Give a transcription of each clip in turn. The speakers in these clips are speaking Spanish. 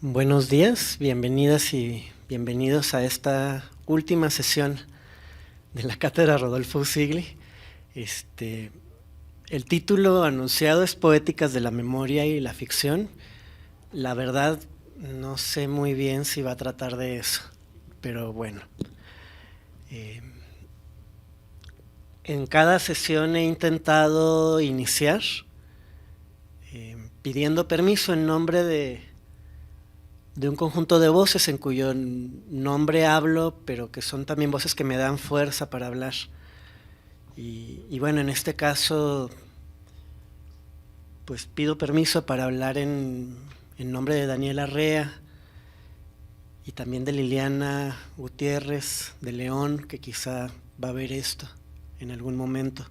Buenos días, bienvenidas y bienvenidos a esta última sesión de la Cátedra Rodolfo Usigli. El título anunciado es Poéticas de la Memoria y la Ficción. La verdad, no sé muy bien si va a tratar de eso, pero bueno. En cada sesión he intentado iniciar pidiendo permiso en nombre de un conjunto de voces en cuyo nombre hablo, pero que son también voces que me dan fuerza para hablar. Y bueno, en este caso, pues pido permiso para hablar en nombre de Daniela Rea y también de Liliana Gutiérrez de León, que quizá va a ver esto en algún momento.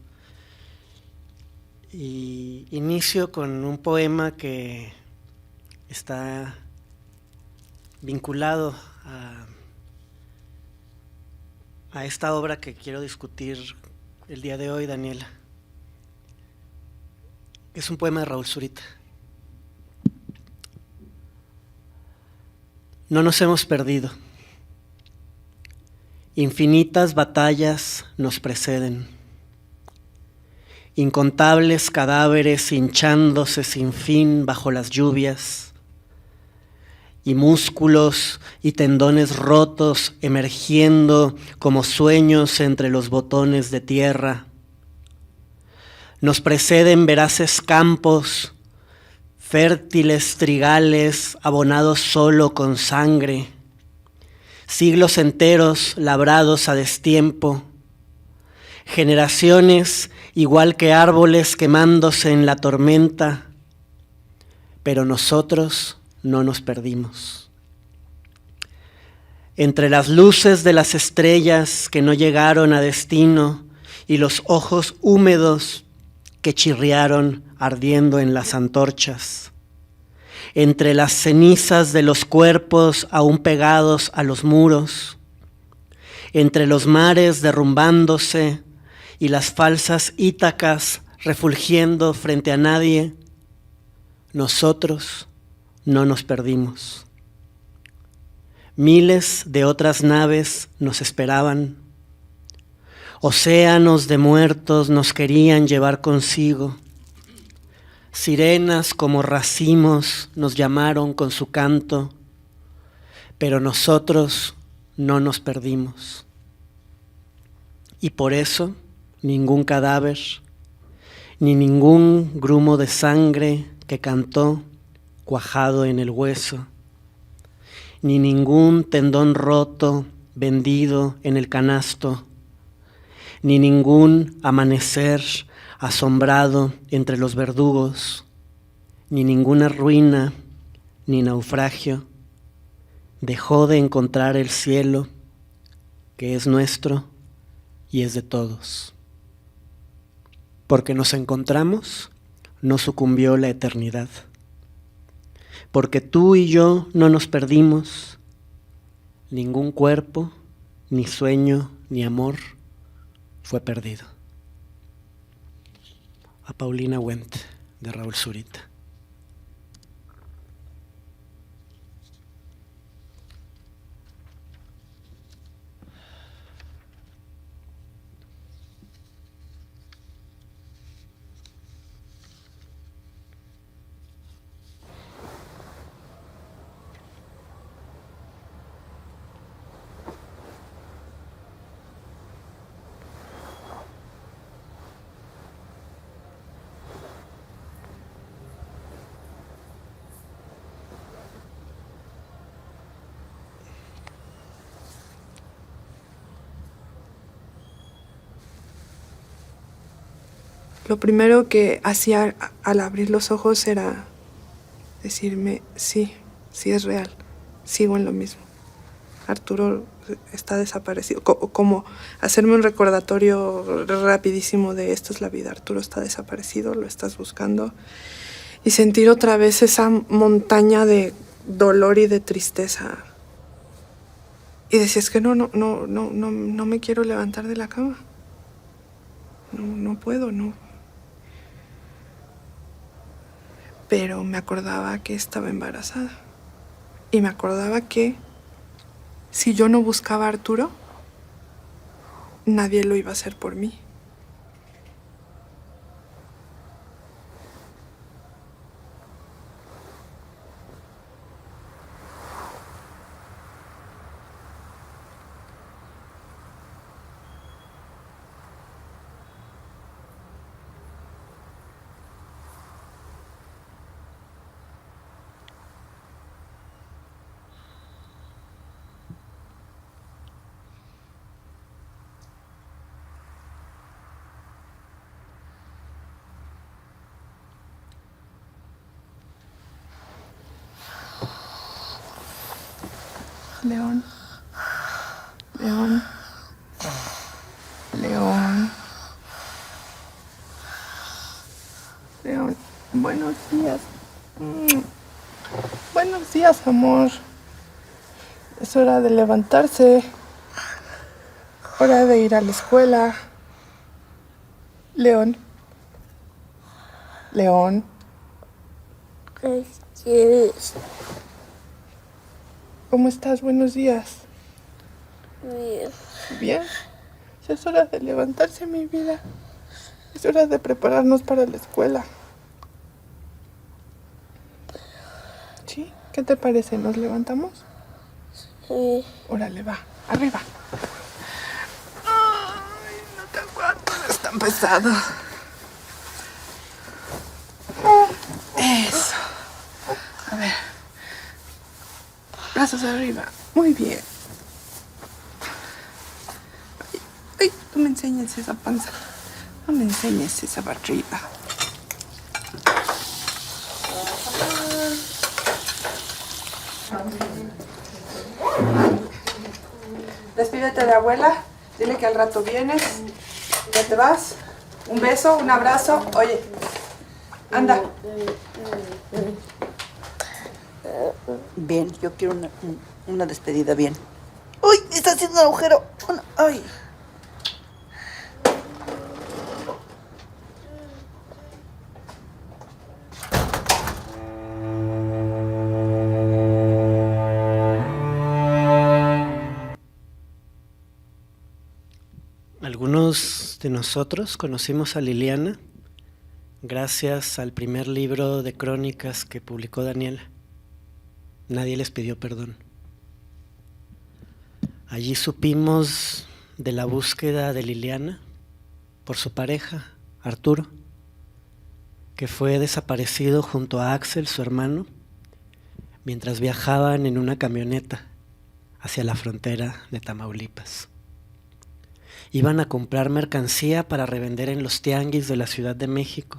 Y inicio con un poema que está vinculado a esta obra que quiero discutir el día de hoy, Daniela. Es un poema de Raúl Zurita. No nos hemos perdido. Infinitas batallas nos preceden. Incontables cadáveres hinchándose sin fin bajo las lluvias, y músculos y tendones rotos emergiendo como sueños entre los botones de tierra. Nos preceden veraces campos, fértiles trigales abonados solo con sangre, siglos enteros labrados a destiempo, generaciones igual que árboles quemándose en la tormenta, pero nosotros no nos perdimos. Entre las luces de las estrellas que no llegaron a destino y los ojos húmedos que chirriaron ardiendo en las antorchas, entre las cenizas de los cuerpos aún pegados a los muros, entre los mares derrumbándose y las falsas Ítacas refulgiendo frente a nadie, nosotros no nos perdimos. Miles de otras naves nos esperaban. Océanos de muertos nos querían llevar consigo. Sirenas como racimos nos llamaron con su canto, pero nosotros no nos perdimos. Y por eso ningún cadáver, ni ningún grumo de sangre que cantó cuajado en el hueso, ni ningún tendón roto vendido en el canasto, ni ningún amanecer asombrado entre los verdugos, ni ninguna ruina ni naufragio dejó de encontrar el cielo que es nuestro y es de todos. Porque nos encontramos, no sucumbió la eternidad. Porque tú y yo no nos perdimos, ningún cuerpo, ni sueño, ni amor fue perdido. A Paulina Wendt, de Raúl Zurita. Lo primero que hacía al abrir los ojos era decirme, sí es real, sigo en lo mismo. Arturo está desaparecido, como hacerme un recordatorio rapidísimo de esto es la vida, Arturo está desaparecido, lo estás buscando, y sentir otra vez esa montaña de dolor y de tristeza. Y decía, es que no me quiero levantar de la cama. No puedo, no. Pero me acordaba que estaba embarazada. Y me acordaba que si yo no buscaba a Arturo, nadie lo iba a hacer por mí. León. León. León. León. Buenos días. Buenos días, amor. Es hora de levantarse. Hora de ir a la escuela. León. León. ¿Cómo estás? Buenos días. Bien. ¿Bien? Es hora de levantarse, mi vida. Es hora de prepararnos para la escuela. ¿Sí? ¿Qué te parece? ¿Nos levantamos? Sí. Órale, va. Arriba. Ay, no te aguanto. Es tan pesado. Eso. ver. Brazos arriba. Muy bien. Ay, no me enseñes esa panza. No me enseñes esa barriga. Despídete de abuela. Dile que al rato vienes. Ya te vas. Un beso, un abrazo. Oye, anda. Bien, yo quiero una despedida bien. ¡Uy! ¡Me está haciendo un agujero! ¡Ay! Algunos de nosotros conocimos a Liliana gracias al primer libro de crónicas que publicó Daniela. Nadie les pidió perdón. Allí supimos de la búsqueda de Liliana por su pareja, Arturo, que fue desaparecido junto a Axel, su hermano, mientras viajaban en una camioneta hacia la frontera de Tamaulipas. Iban a comprar mercancía para revender en los tianguis de la Ciudad de México.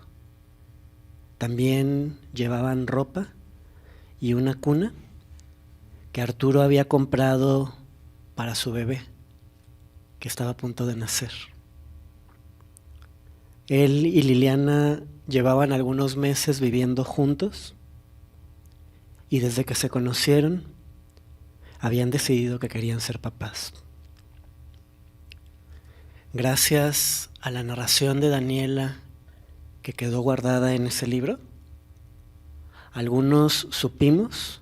También llevaban ropa y una cuna que Arturo había comprado para su bebé, que estaba a punto de nacer. Él y Liliana llevaban algunos meses viviendo juntos y desde que se conocieron habían decidido que querían ser papás. Gracias a la narración de Daniela que quedó guardada en ese libro, algunos supimos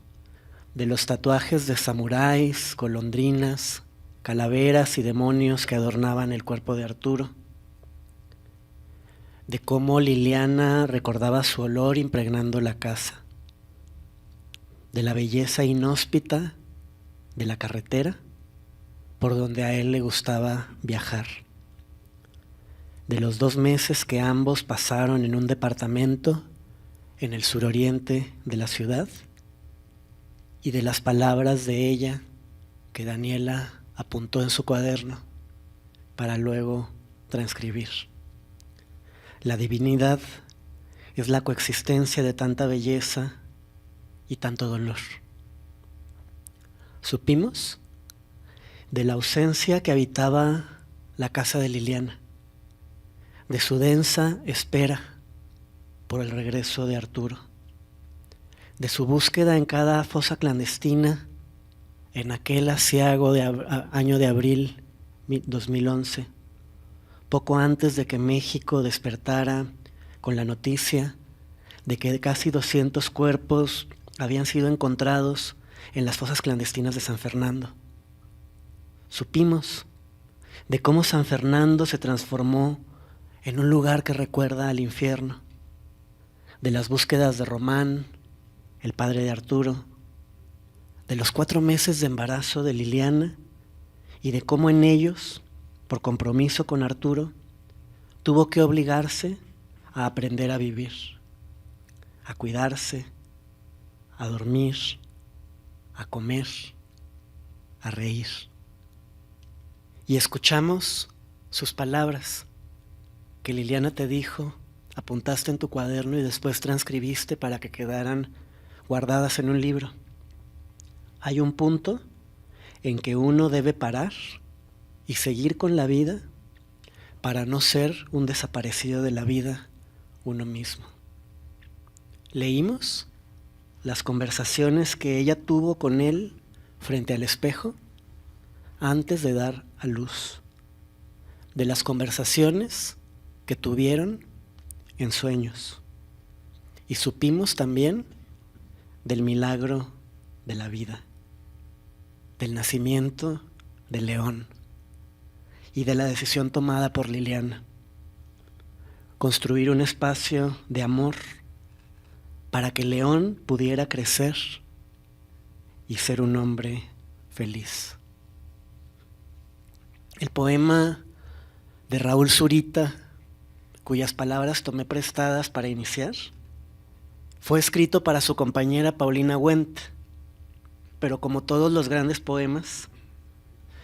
de los tatuajes de samuráis, golondrinas, calaveras y demonios que adornaban el cuerpo de Arturo, de cómo Liliana recordaba su olor impregnando la casa, de la belleza inhóspita de la carretera por donde a él le gustaba viajar, de los 2 meses que ambos pasaron en un departamento en el suroriente de la ciudad y de las palabras de ella que Daniela apuntó en su cuaderno para luego transcribir. La divinidad es la coexistencia de tanta belleza y tanto dolor. Supimos de la ausencia que habitaba la casa de Liliana, de su densa espera por el regreso de Arturo, de su búsqueda en cada fosa clandestina en aquel aciago año de abril 2011, poco antes de que México despertara con la noticia de que casi 200 cuerpos habían sido encontrados en las fosas clandestinas de San Fernando. Supimos de cómo San Fernando se transformó en un lugar que recuerda al infierno, de las búsquedas de Román, el padre de Arturo, de los 4 meses de embarazo de Liliana y de cómo en ellos, por compromiso con Arturo, tuvo que obligarse a aprender a vivir, a cuidarse, a dormir, a comer, a reír. Y escuchamos sus palabras que Liliana te dijo, apuntaste en tu cuaderno y después transcribiste para que quedaran guardadas en un libro. Hay un punto en que uno debe parar y seguir con la vida para no ser un desaparecido de la vida uno mismo. Leímos las conversaciones que ella tuvo con él frente al espejo antes de dar a luz, de las conversaciones que tuvieron en sueños, y supimos también del milagro de la vida, del nacimiento de León y de la decisión tomada por Liliana, construir un espacio de amor para que León pudiera crecer y ser un hombre feliz. El poema de Raúl Zurita, cuyas palabras tomé prestadas para iniciar, Fue escrito para su compañera Paulina Wendt, pero como todos los grandes poemas,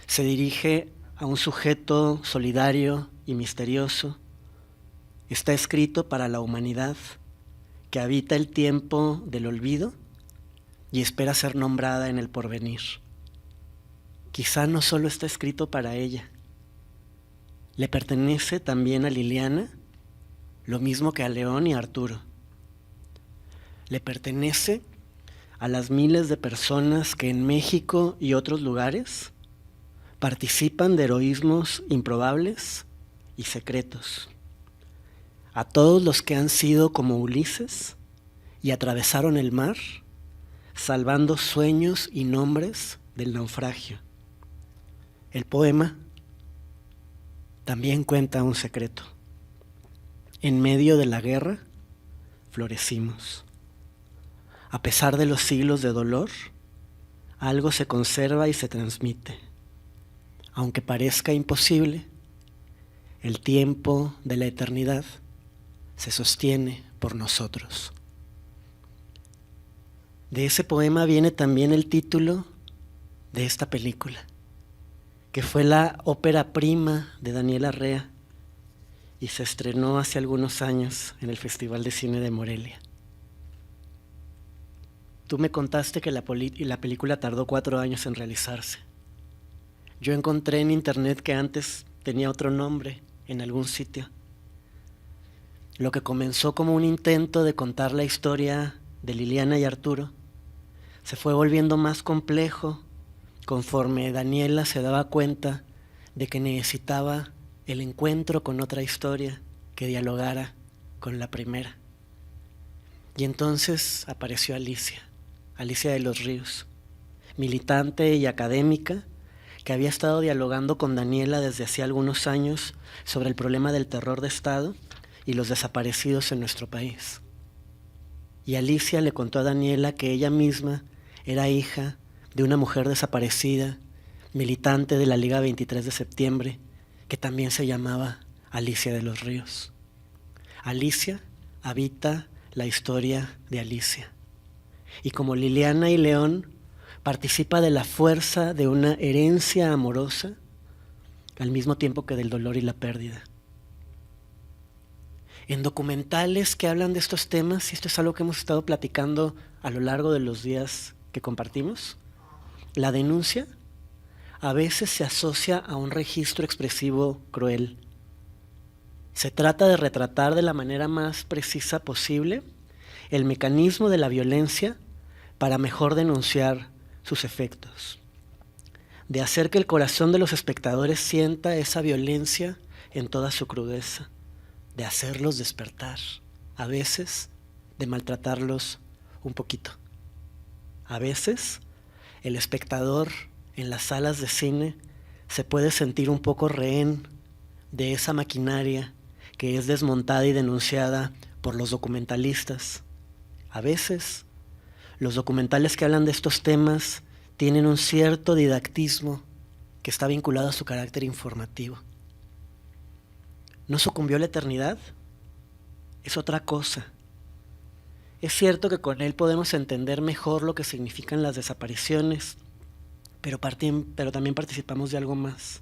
se dirige a un sujeto solidario y misterioso. Está escrito para la humanidad que habita el tiempo del olvido y espera ser nombrada en el porvenir. Quizá no solo está escrito para ella, le pertenece también a Liliana, lo mismo que a León y a Arturo. Le pertenece a las miles de personas que en México y otros lugares participan de heroísmos improbables y secretos. A todos los que han sido como Ulises y atravesaron el mar, salvando sueños y nombres del naufragio. El poema también cuenta un secreto. En medio de la guerra, florecimos. A pesar de los siglos de dolor, algo se conserva y se transmite. Aunque parezca imposible, el tiempo de la eternidad se sostiene por nosotros. De ese poema viene también el título de esta película, que fue la ópera prima de Daniel Arrea y se estrenó hace algunos años en el Festival de Cine de Morelia. Tú me contaste que la película tardó 4 años en realizarse. Yo encontré en internet que antes tenía otro nombre en algún sitio. Lo que comenzó como un intento de contar la historia de Liliana y Arturo se fue volviendo más complejo conforme Daniela se daba cuenta de que necesitaba el encuentro con otra historia que dialogara con la primera. Y entonces apareció Alicia de los Ríos, militante y académica que había estado dialogando con Daniela desde hacía algunos años sobre el problema del terror de Estado y los desaparecidos en nuestro país. Y Alicia le contó a Daniela que ella misma era hija de una mujer desaparecida, militante de la Liga 23 de Septiembre, que también se llamaba Alicia de los Ríos. Alicia habita la historia de Alicia. Y como Liliana y León, participa de la fuerza de una herencia amorosa, al mismo tiempo que del dolor y la pérdida. En documentales que hablan de estos temas, y esto es algo que hemos estado platicando a lo largo de los días que compartimos, la denuncia a veces se asocia a un registro expresivo cruel. Se trata de retratar de la manera más precisa posible el mecanismo de la violencia para mejor denunciar sus efectos, de hacer que el corazón de los espectadores sienta esa violencia en toda su crudeza, de hacerlos despertar, a veces de maltratarlos un poquito. A veces el espectador en las salas de cine se puede sentir un poco rehén de esa maquinaria que es desmontada y denunciada por los documentalistas. A veces los documentales que hablan de estos temas tienen un cierto didactismo que está vinculado a su carácter informativo. ¿No sucumbió la eternidad? Es otra cosa. Es cierto que con él podemos entender mejor lo que significan las desapariciones, pero también participamos de algo más.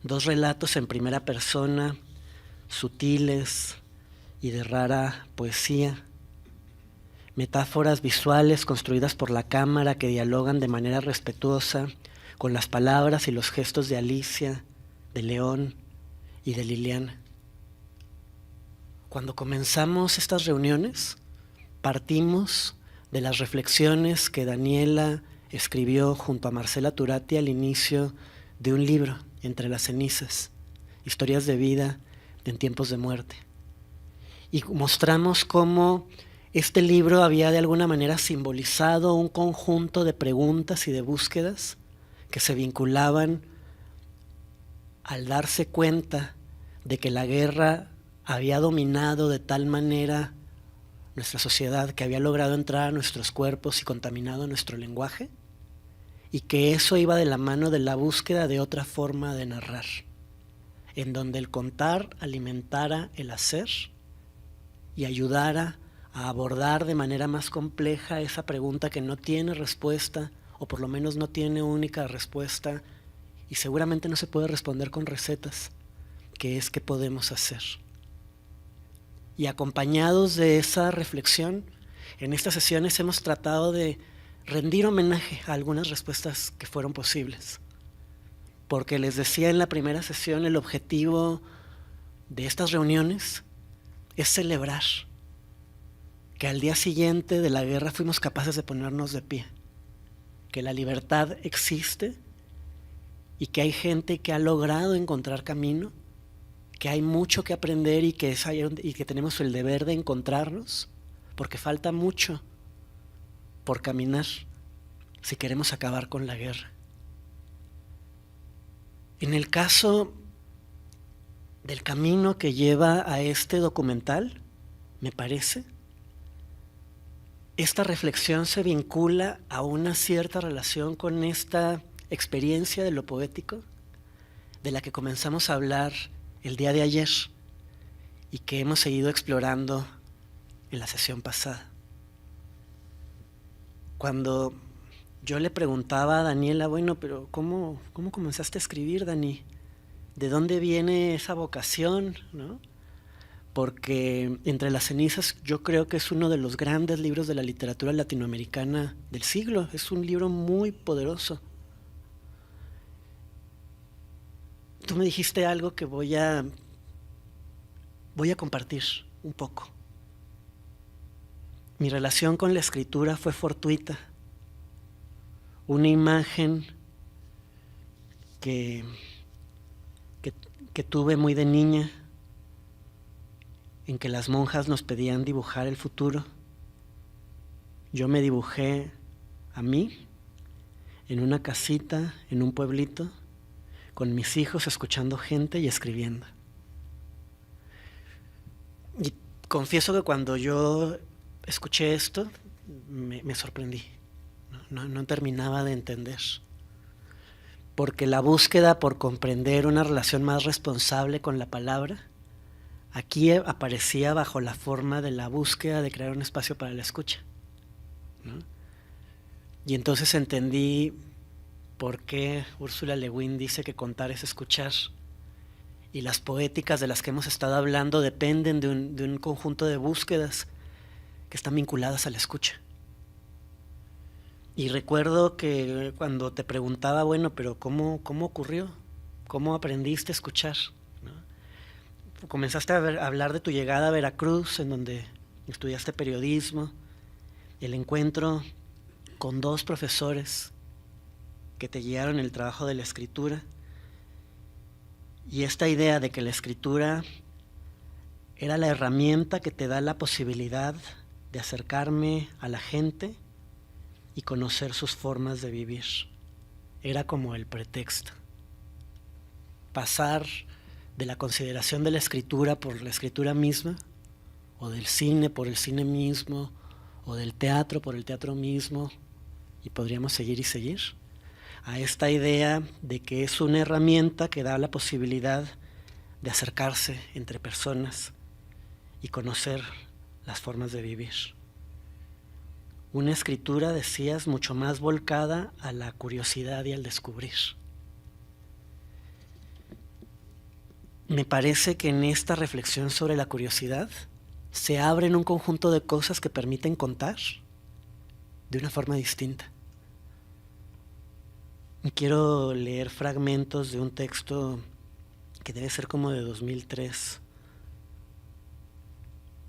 2 relatos en primera persona, sutiles y de rara poesía. Metáforas visuales construidas por la cámara que dialogan de manera respetuosa con las palabras y los gestos de Alicia, de León y de Liliana. Cuando comenzamos estas reuniones, partimos de las reflexiones que Daniela escribió junto a Marcela Turati al inicio de un libro, Entre las cenizas, historias de vida en tiempos de muerte. Y mostramos cómo este libro había de alguna manera simbolizado un conjunto de preguntas y de búsquedas que se vinculaban al darse cuenta de que la guerra había dominado de tal manera nuestra sociedad que había logrado entrar a nuestros cuerpos y contaminado nuestro lenguaje, y que eso iba de la mano de la búsqueda de otra forma de narrar, en donde el contar alimentara el hacer y ayudara a abordar de manera más compleja esa pregunta que no tiene respuesta, o por lo menos no tiene única respuesta, y seguramente no se puede responder con recetas, que es qué podemos hacer. Y acompañados de esa reflexión, en estas sesiones hemos tratado de rendir homenaje a algunas respuestas que fueron posibles. Porque les decía en la primera sesión, el objetivo de estas reuniones es celebrar que al día siguiente de la guerra fuimos capaces de ponernos de pie, que la libertad existe y que hay gente que ha logrado encontrar camino, que hay mucho que aprender y que tenemos el deber de encontrarnos, porque falta mucho por caminar si queremos acabar con la guerra. En el caso del camino que lleva a este documental, me parece, esta reflexión se vincula a una cierta relación con esta experiencia de lo poético, de la que comenzamos a hablar el día de ayer y que hemos seguido explorando en la sesión pasada. Cuando yo le preguntaba a Daniela, bueno, pero ¿cómo comenzaste a escribir, Dani? ¿De dónde viene esa vocación, no? Porque Entre las cenizas yo creo que es uno de los grandes libros de la literatura latinoamericana del siglo. Es un libro muy poderoso. Tú me dijiste algo que voy a compartir un poco. Mi relación con la escritura fue fortuita. Una imagen que tuve muy de niña, en que las monjas nos pedían dibujar el futuro. Yo me dibujé a mí en una casita, en un pueblito, con mis hijos escuchando gente y escribiendo. Y confieso que cuando yo escuché esto, me sorprendí. No terminaba de entender. Porque la búsqueda por comprender una relación más responsable con la palabra, aquí aparecía bajo la forma de la búsqueda de crear un espacio para la escucha, ¿no? Y entonces entendí por qué Ursula Le Guin dice que contar es escuchar, y las poéticas de las que hemos estado hablando dependen de un conjunto de búsquedas que están vinculadas a la escucha. Y recuerdo que cuando te preguntaba, bueno, pero ¿cómo ocurrió? ¿Cómo aprendiste a escuchar? ¿No? Comenzaste a hablar de tu llegada a Veracruz, en donde estudiaste periodismo, el encuentro con 2 profesores que te guiaron el trabajo de la escritura, y esta idea de que la escritura era la herramienta que te da la posibilidad de acercarme a la gente y conocer sus formas de vivir. Era como el pretexto. Pasar de la consideración de la escritura por la escritura misma, o del cine por el cine mismo, o del teatro por el teatro mismo, y podríamos seguir y seguir, a esta idea de que es una herramienta que da la posibilidad de acercarse entre personas y conocer las formas de vivir. Una escritura, decías, mucho más volcada a la curiosidad y al descubrir. Me parece que en esta reflexión sobre la curiosidad se abren un conjunto de cosas que permiten contar de una forma distinta. Y quiero leer fragmentos de un texto que debe ser como de 2003.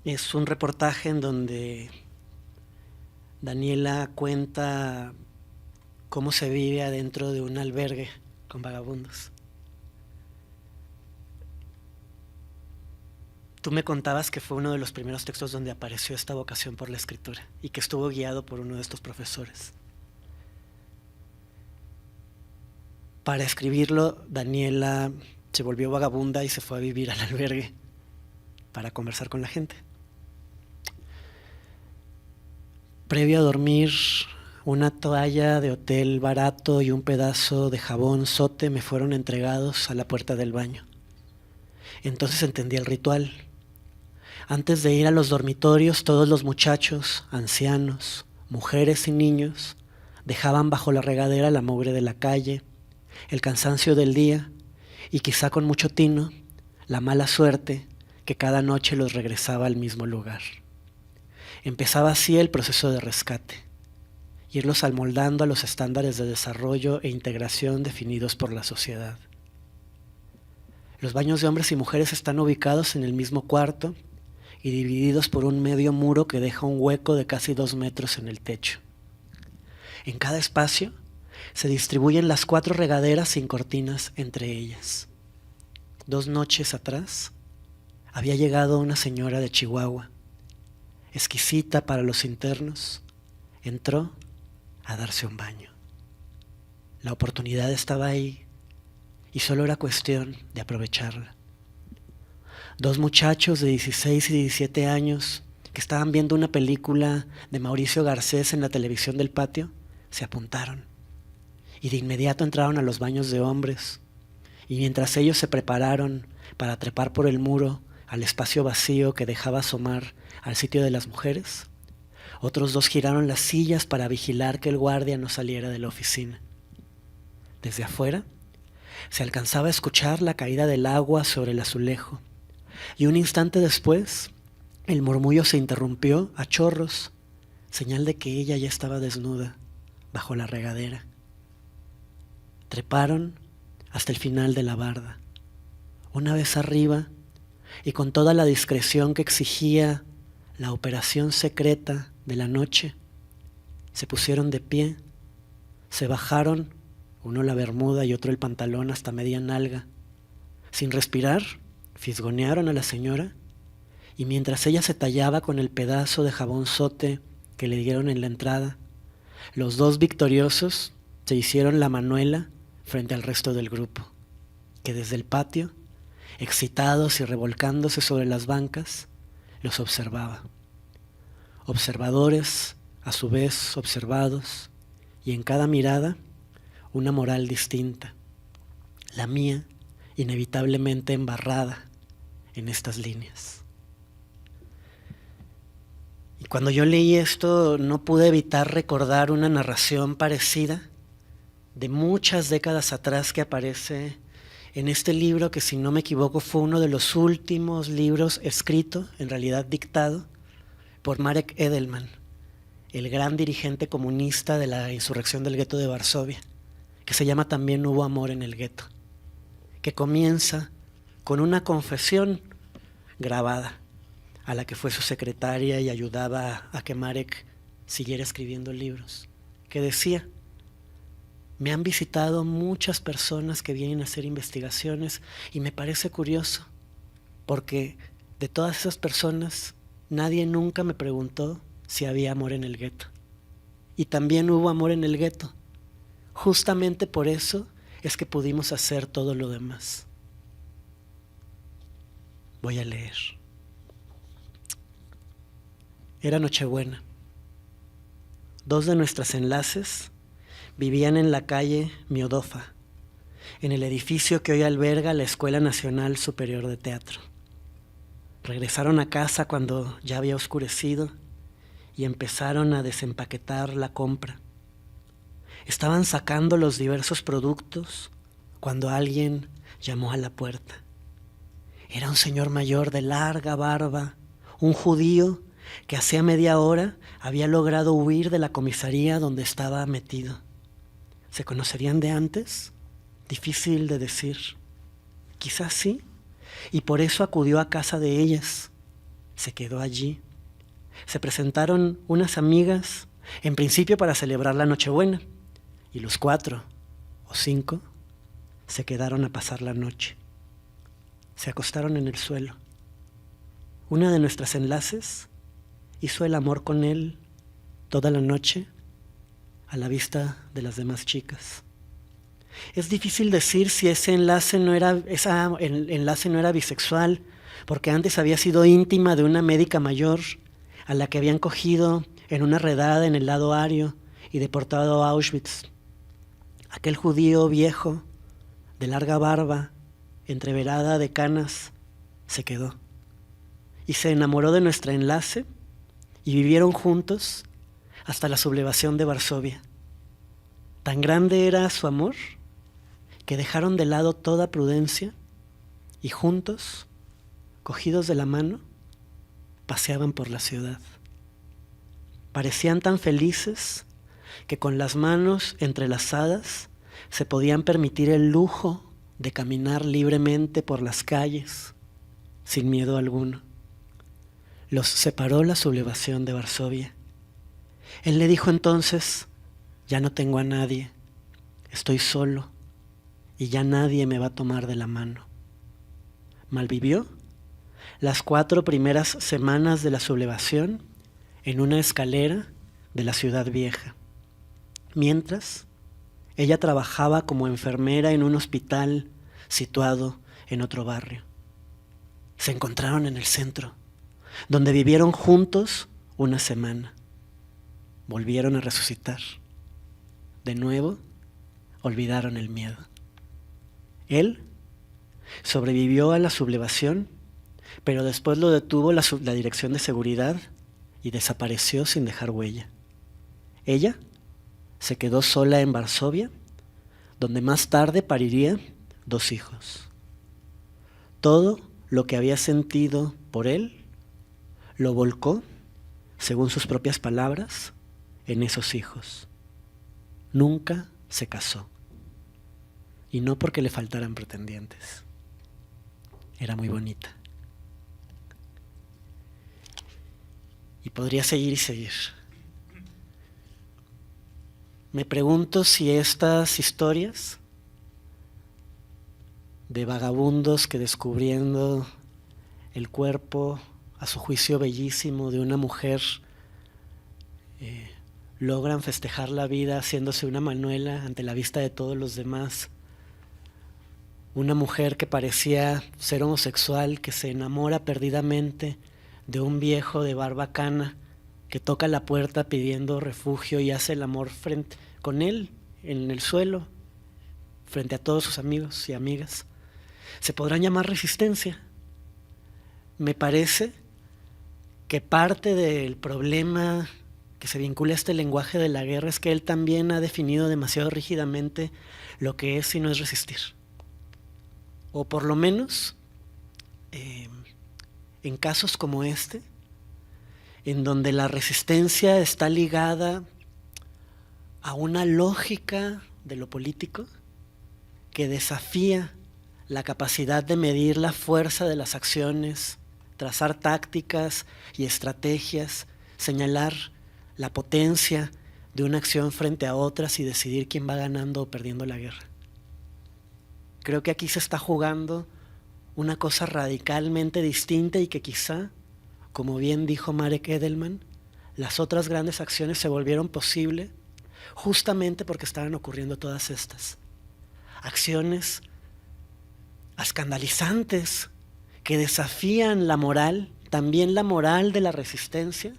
Es un reportaje en donde Daniela cuenta cómo se vive adentro de un albergue con vagabundos. Tú me contabas que fue uno de los primeros textos donde apareció esta vocación por la escritura y que estuvo guiado por uno de estos profesores. Para escribirlo, Daniela se volvió vagabunda y se fue a vivir al albergue para conversar con la gente. Previo a dormir, una toalla de hotel barato y un pedazo de jabón Sote me fueron entregados a la puerta del baño. Entonces entendí el ritual. Antes de ir a los dormitorios, todos los muchachos, ancianos, mujeres y niños dejaban bajo la regadera la mugre de la calle, el cansancio del día y quizá con mucho tino, la mala suerte que cada noche los regresaba al mismo lugar. Empezaba así el proceso de rescate, irlos amoldando a los estándares de desarrollo e integración definidos por la sociedad. Los baños de hombres y mujeres están ubicados en el mismo cuarto y divididos por un medio muro que deja un hueco de casi 2 metros en el techo. En cada espacio se distribuyen las 4 regaderas sin cortinas entre ellas. 2 noches atrás había llegado una señora de Chihuahua, exquisita para los internos, entró a darse un baño. La oportunidad estaba ahí y solo era cuestión de aprovecharla. 2 muchachos de 16 y 17 años que estaban viendo una película de Mauricio Garcés en la televisión del patio se apuntaron y de inmediato entraron a los baños de hombres, y mientras ellos se prepararon para trepar por el muro al espacio vacío que dejaba asomar al sitio de las mujeres, otros 2 giraron las sillas para vigilar que el guardia no saliera de la oficina. Desde afuera se alcanzaba a escuchar la caída del agua sobre el azulejo, y un instante después el murmullo se interrumpió a chorros, señal de que ella ya estaba desnuda bajo la regadera. Treparon hasta el final de la barda. Una vez arriba, y con toda la discreción que exigía la operación secreta de la noche, se pusieron de pie, se bajaron, uno la bermuda y otro el pantalón hasta media nalga. Sin respirar, fisgonearon a la señora, y mientras ella se tallaba con el pedazo de jabonzote que le dieron en la entrada, los 2 victoriosos se hicieron la manuela frente al resto del grupo, que desde el patio, excitados y revolcándose sobre las bancas, los observaba. Observadores, a su vez observados, y en cada mirada una moral distinta, la mía inevitablemente embarrada en estas líneas. Y cuando yo leí esto no pude evitar recordar una narración parecida de muchas décadas atrás que aparece en este libro que, si no me equivoco, fue uno de los últimos libros escrito, en realidad dictado, por Marek Edelman, el gran dirigente comunista de la insurrección del gueto de Varsovia, que se llama también Hubo amor en el gueto, que comienza con una confesión grabada a la que fue su secretaria y ayudaba a que Marek siguiera escribiendo libros, que decía: me han visitado muchas personas que vienen a hacer investigaciones y me parece curioso, porque de todas esas personas nadie nunca me preguntó si había amor en el gueto. Y también hubo amor en el gueto. Justamente por eso es que pudimos hacer todo lo demás. Voy a leer. Era Nochebuena. 2 de nuestros enlaces vivían en la calle Miodofa, en el edificio que hoy alberga la Escuela Nacional Superior de Teatro. Regresaron a casa cuando ya había oscurecido y empezaron a desempaquetar la compra. Estaban sacando los diversos productos cuando alguien llamó a la puerta. Era un señor mayor de larga barba, un judío que hacía media hora había logrado huir de la comisaría donde estaba metido. ¿Se conocerían de antes? Difícil de decir. Quizás sí, y por eso acudió a casa de ellas. Se quedó allí. Se presentaron unas amigas, en principio para celebrar la Nochebuena, y los 4 o 5 se quedaron a pasar la noche. Se acostaron en el suelo. Una de nuestras enlaces hizo el amor con él toda la noche a la vista de las demás chicas. Es difícil decir si ese enlace no era bisexual, porque antes había sido íntima de una médica mayor a la que habían cogido en una redada en el lado ario y deportado a Auschwitz. Aquel judío viejo, de larga barba, entreverada de canas, se quedó. y se enamoró de nuestra enlace y vivieron juntos hasta la sublevación de Varsovia. Tan grande era su amor que dejaron de lado toda prudencia y juntos, cogidos de la mano, paseaban por la ciudad. Parecían tan felices que con las manos entrelazadas se podían permitir el lujo de caminar libremente por las calles sin miedo alguno. Los separó la sublevación de Varsovia. Él le dijo entonces: ya no tengo a nadie, estoy solo y ya nadie me va a tomar de la mano. Malvivió las 4 primeras semanas de la sublevación en una escalera de la ciudad vieja, mientras ella trabajaba como enfermera en un hospital situado en otro barrio. Se encontraron en el centro, donde vivieron juntos una semana. Volvieron a resucitar. De nuevo, olvidaron el miedo. Él sobrevivió a la sublevación, pero después lo detuvo la Dirección de Seguridad y desapareció sin dejar huella. Ella se quedó sola en Varsovia, donde más tarde pariría 2 hijos. Todo lo que había sentido por él lo volcó, según sus propias palabras, en esos hijos. Nunca se casó. Y no porque le faltaran pretendientes. Era muy bonita. Y podría seguir y seguir. Me pregunto si estas historias de vagabundos que descubriendo el cuerpo, a su juicio bellísimo, de una mujer, logran festejar la vida haciéndose una Manuela ante la vista de todos los demás. Una mujer que parecía ser homosexual, que se enamora perdidamente de un viejo de barba cana que toca la puerta pidiendo refugio y hace el amor con él en el suelo, frente a todos sus amigos y amigas. ¿Se podrán llamar resistencia? Me parece que parte del problema que se vincula a este lenguaje de la guerra es que él también ha definido demasiado rígidamente lo que es y no es resistir. O por lo menos, en casos como este, en donde la resistencia está ligada a una lógica de lo político que desafía la capacidad de medir la fuerza de las acciones, trazar tácticas y estrategias, señalar la potencia de una acción frente a otras y decidir quién va ganando o perdiendo la guerra. Creo que aquí se está jugando una cosa radicalmente distinta y que quizá, como bien dijo Marek Edelman, las otras grandes acciones se volvieron posible justamente porque estaban ocurriendo todas estas acciones escandalizantes que desafían la moral, también la moral de la resistencia,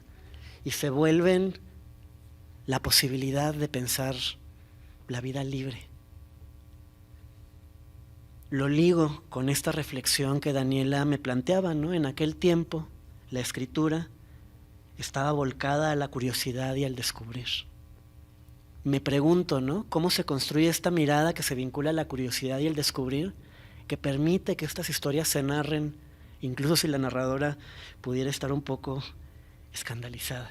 y se vuelven la posibilidad de pensar la vida libre. Lo ligo con esta reflexión que Daniela me planteaba, ¿no? En aquel tiempo, la escritura estaba volcada a la curiosidad y al descubrir. Me pregunto, ¿no? ¿Cómo se construye esta mirada que se vincula a la curiosidad y el descubrir, que permite que estas historias se narren, incluso si la narradora pudiera estar un poco escandalizada?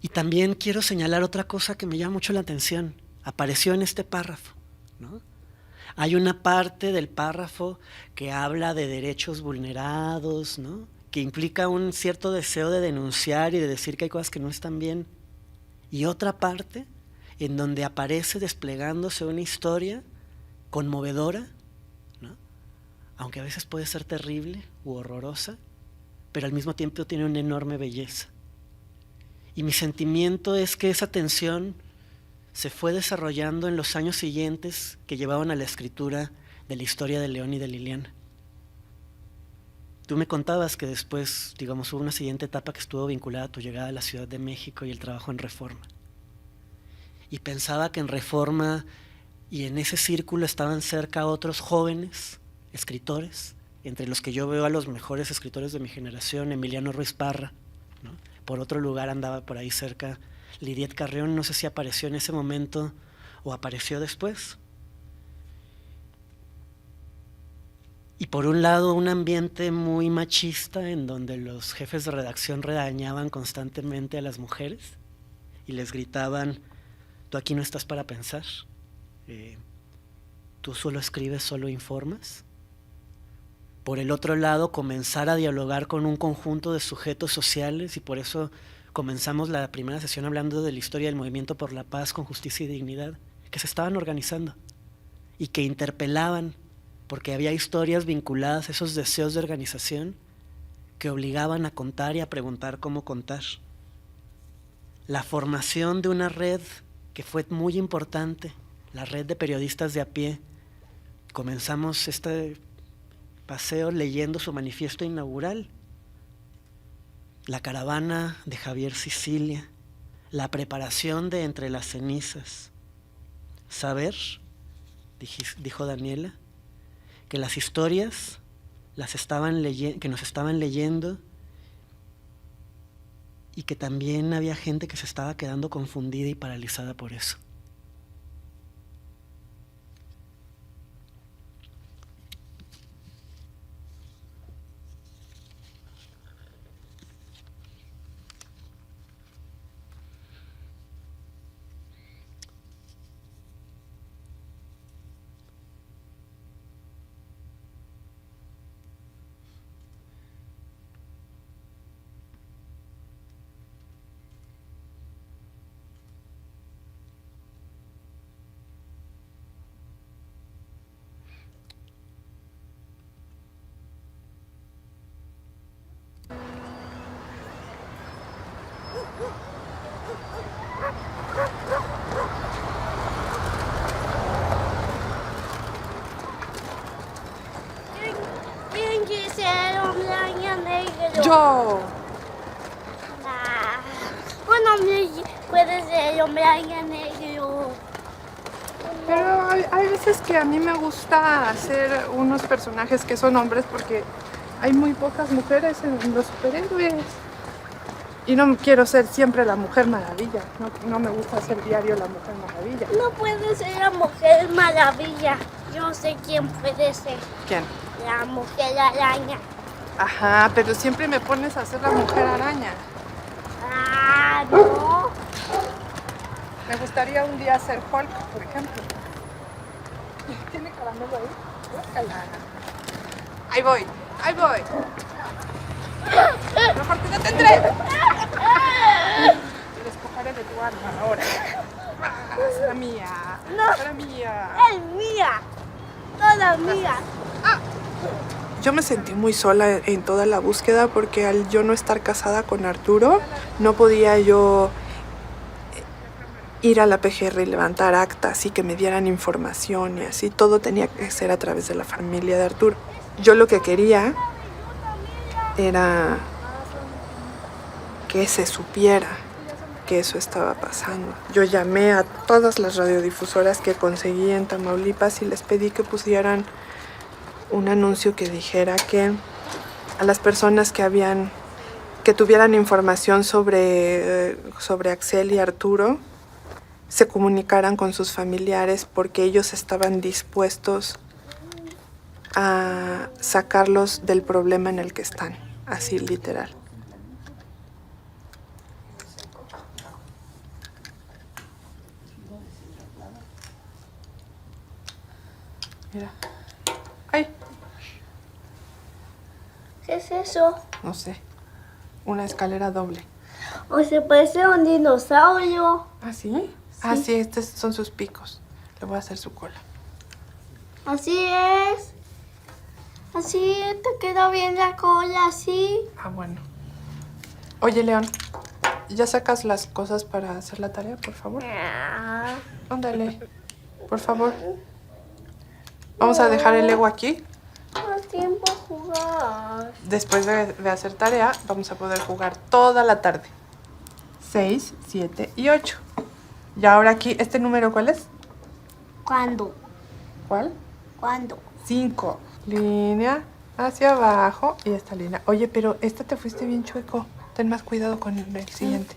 Y también quiero señalar otra cosa que me llama mucho la atención. Apareció en este párrafo, ¿no? Hay una parte del párrafo que habla de derechos vulnerados, ¿no? Que implica un cierto deseo de denunciar y de decir que hay cosas que no están bien. Y otra parte en donde aparece desplegándose una historia conmovedora, ¿no? Aunque a veces puede ser terrible u horrorosa, pero al mismo tiempo tiene una enorme belleza. Y mi sentimiento es que esa tensión se fue desarrollando en los años siguientes que llevaban a la escritura de la historia de León y de Liliana. Tú me contabas que después, digamos, hubo una siguiente etapa que estuvo vinculada a tu llegada a la Ciudad de México y el trabajo en Reforma. Y pensaba que en Reforma y en ese círculo estaban cerca otros jóvenes escritores entre los que yo veo a los mejores escritores de mi generación, Emiliano Ruiz Parra, ¿no? Por otro lugar andaba por ahí cerca Lidiet Carrión, no sé si apareció en ese momento o apareció después. Y por un lado un ambiente muy machista en donde los jefes de redacción regañaban constantemente a las mujeres y les gritaban: tú aquí no estás para pensar, tú solo escribes, solo informas. Por el otro lado, comenzar a dialogar con un conjunto de sujetos sociales, y por eso comenzamos la primera sesión hablando de la historia del movimiento por la paz con justicia y dignidad, que se estaban organizando y que interpelaban, porque había historias vinculadas a esos deseos de organización que obligaban a contar y a preguntar cómo contar. La formación de una red que fue muy importante, la red de periodistas de a pie. Comenzamos este paseo leyendo su manifiesto inaugural, La caravana de Javier Sicilia, la preparación de Entre las cenizas. Saber, dijo Daniela, que las historias que nos estaban leyendo, y que también había gente que se estaba quedando confundida y paralizada por eso. ¿Quién quisiera un hombre negro? Yo. Un hombre puede ser hombre negro. Pero hay veces que a mí me gusta hacer unos personajes que son hombres porque hay muy pocas mujeres en los superhéroes. Y no quiero ser siempre la Mujer Maravilla. No me gusta hacer diario la Mujer Maravilla. No puede ser la Mujer Maravilla. Yo sé quién puede ser. ¿Quién? La Mujer Araña. Ajá, pero siempre me pones a hacer la Mujer Araña. Ah, no. Me gustaría un día hacer Hulk, por ejemplo. ¿Tiene caramelo ahí? Guácala. Ahí voy. Mejor que no te entré. Te despojaré de tu arma ahora. Será mía. No. Será mía. Es mía. Toda mía. Yo me sentí muy sola en toda la búsqueda porque al yo no estar casada con Arturo, no podía yo ir a la PGR y levantar actas y que me dieran información y así. Todo tenía que ser a través de la familia de Arturo. Yo lo que quería era que se supiera que eso estaba pasando. Yo llamé a todas las radiodifusoras que conseguí en Tamaulipas y les pedí que pusieran un anuncio que dijera que a las personas que tuvieran información sobre Axel y Arturo se comunicaran con sus familiares porque ellos estaban dispuestos a sacarlos del problema en el que están, así literal. Mira. ¡Ay! ¿Qué es eso? No sé. Una escalera doble. O se parece a un dinosaurio. ¿Ah, sí? Ah, sí, estos son sus picos. Le voy a hacer su cola. Así es. Así te queda bien la cola, así. Ah, bueno. Oye, León, ¿ya sacas las cosas para hacer la tarea, por favor? Ándale, por favor. Vamos a dejar el Lego aquí. Más tiempo a jugar. Después de hacer tarea, vamos a poder jugar toda la tarde. 6, 7 y 8. Y ahora aquí, ¿este número cuál es? ¿Cuándo? ¿Cuál? ¿Cuándo? 5. Línea, hacia abajo y esta línea. Oye, pero esta te fuiste bien chueco. Ten más cuidado con el siguiente.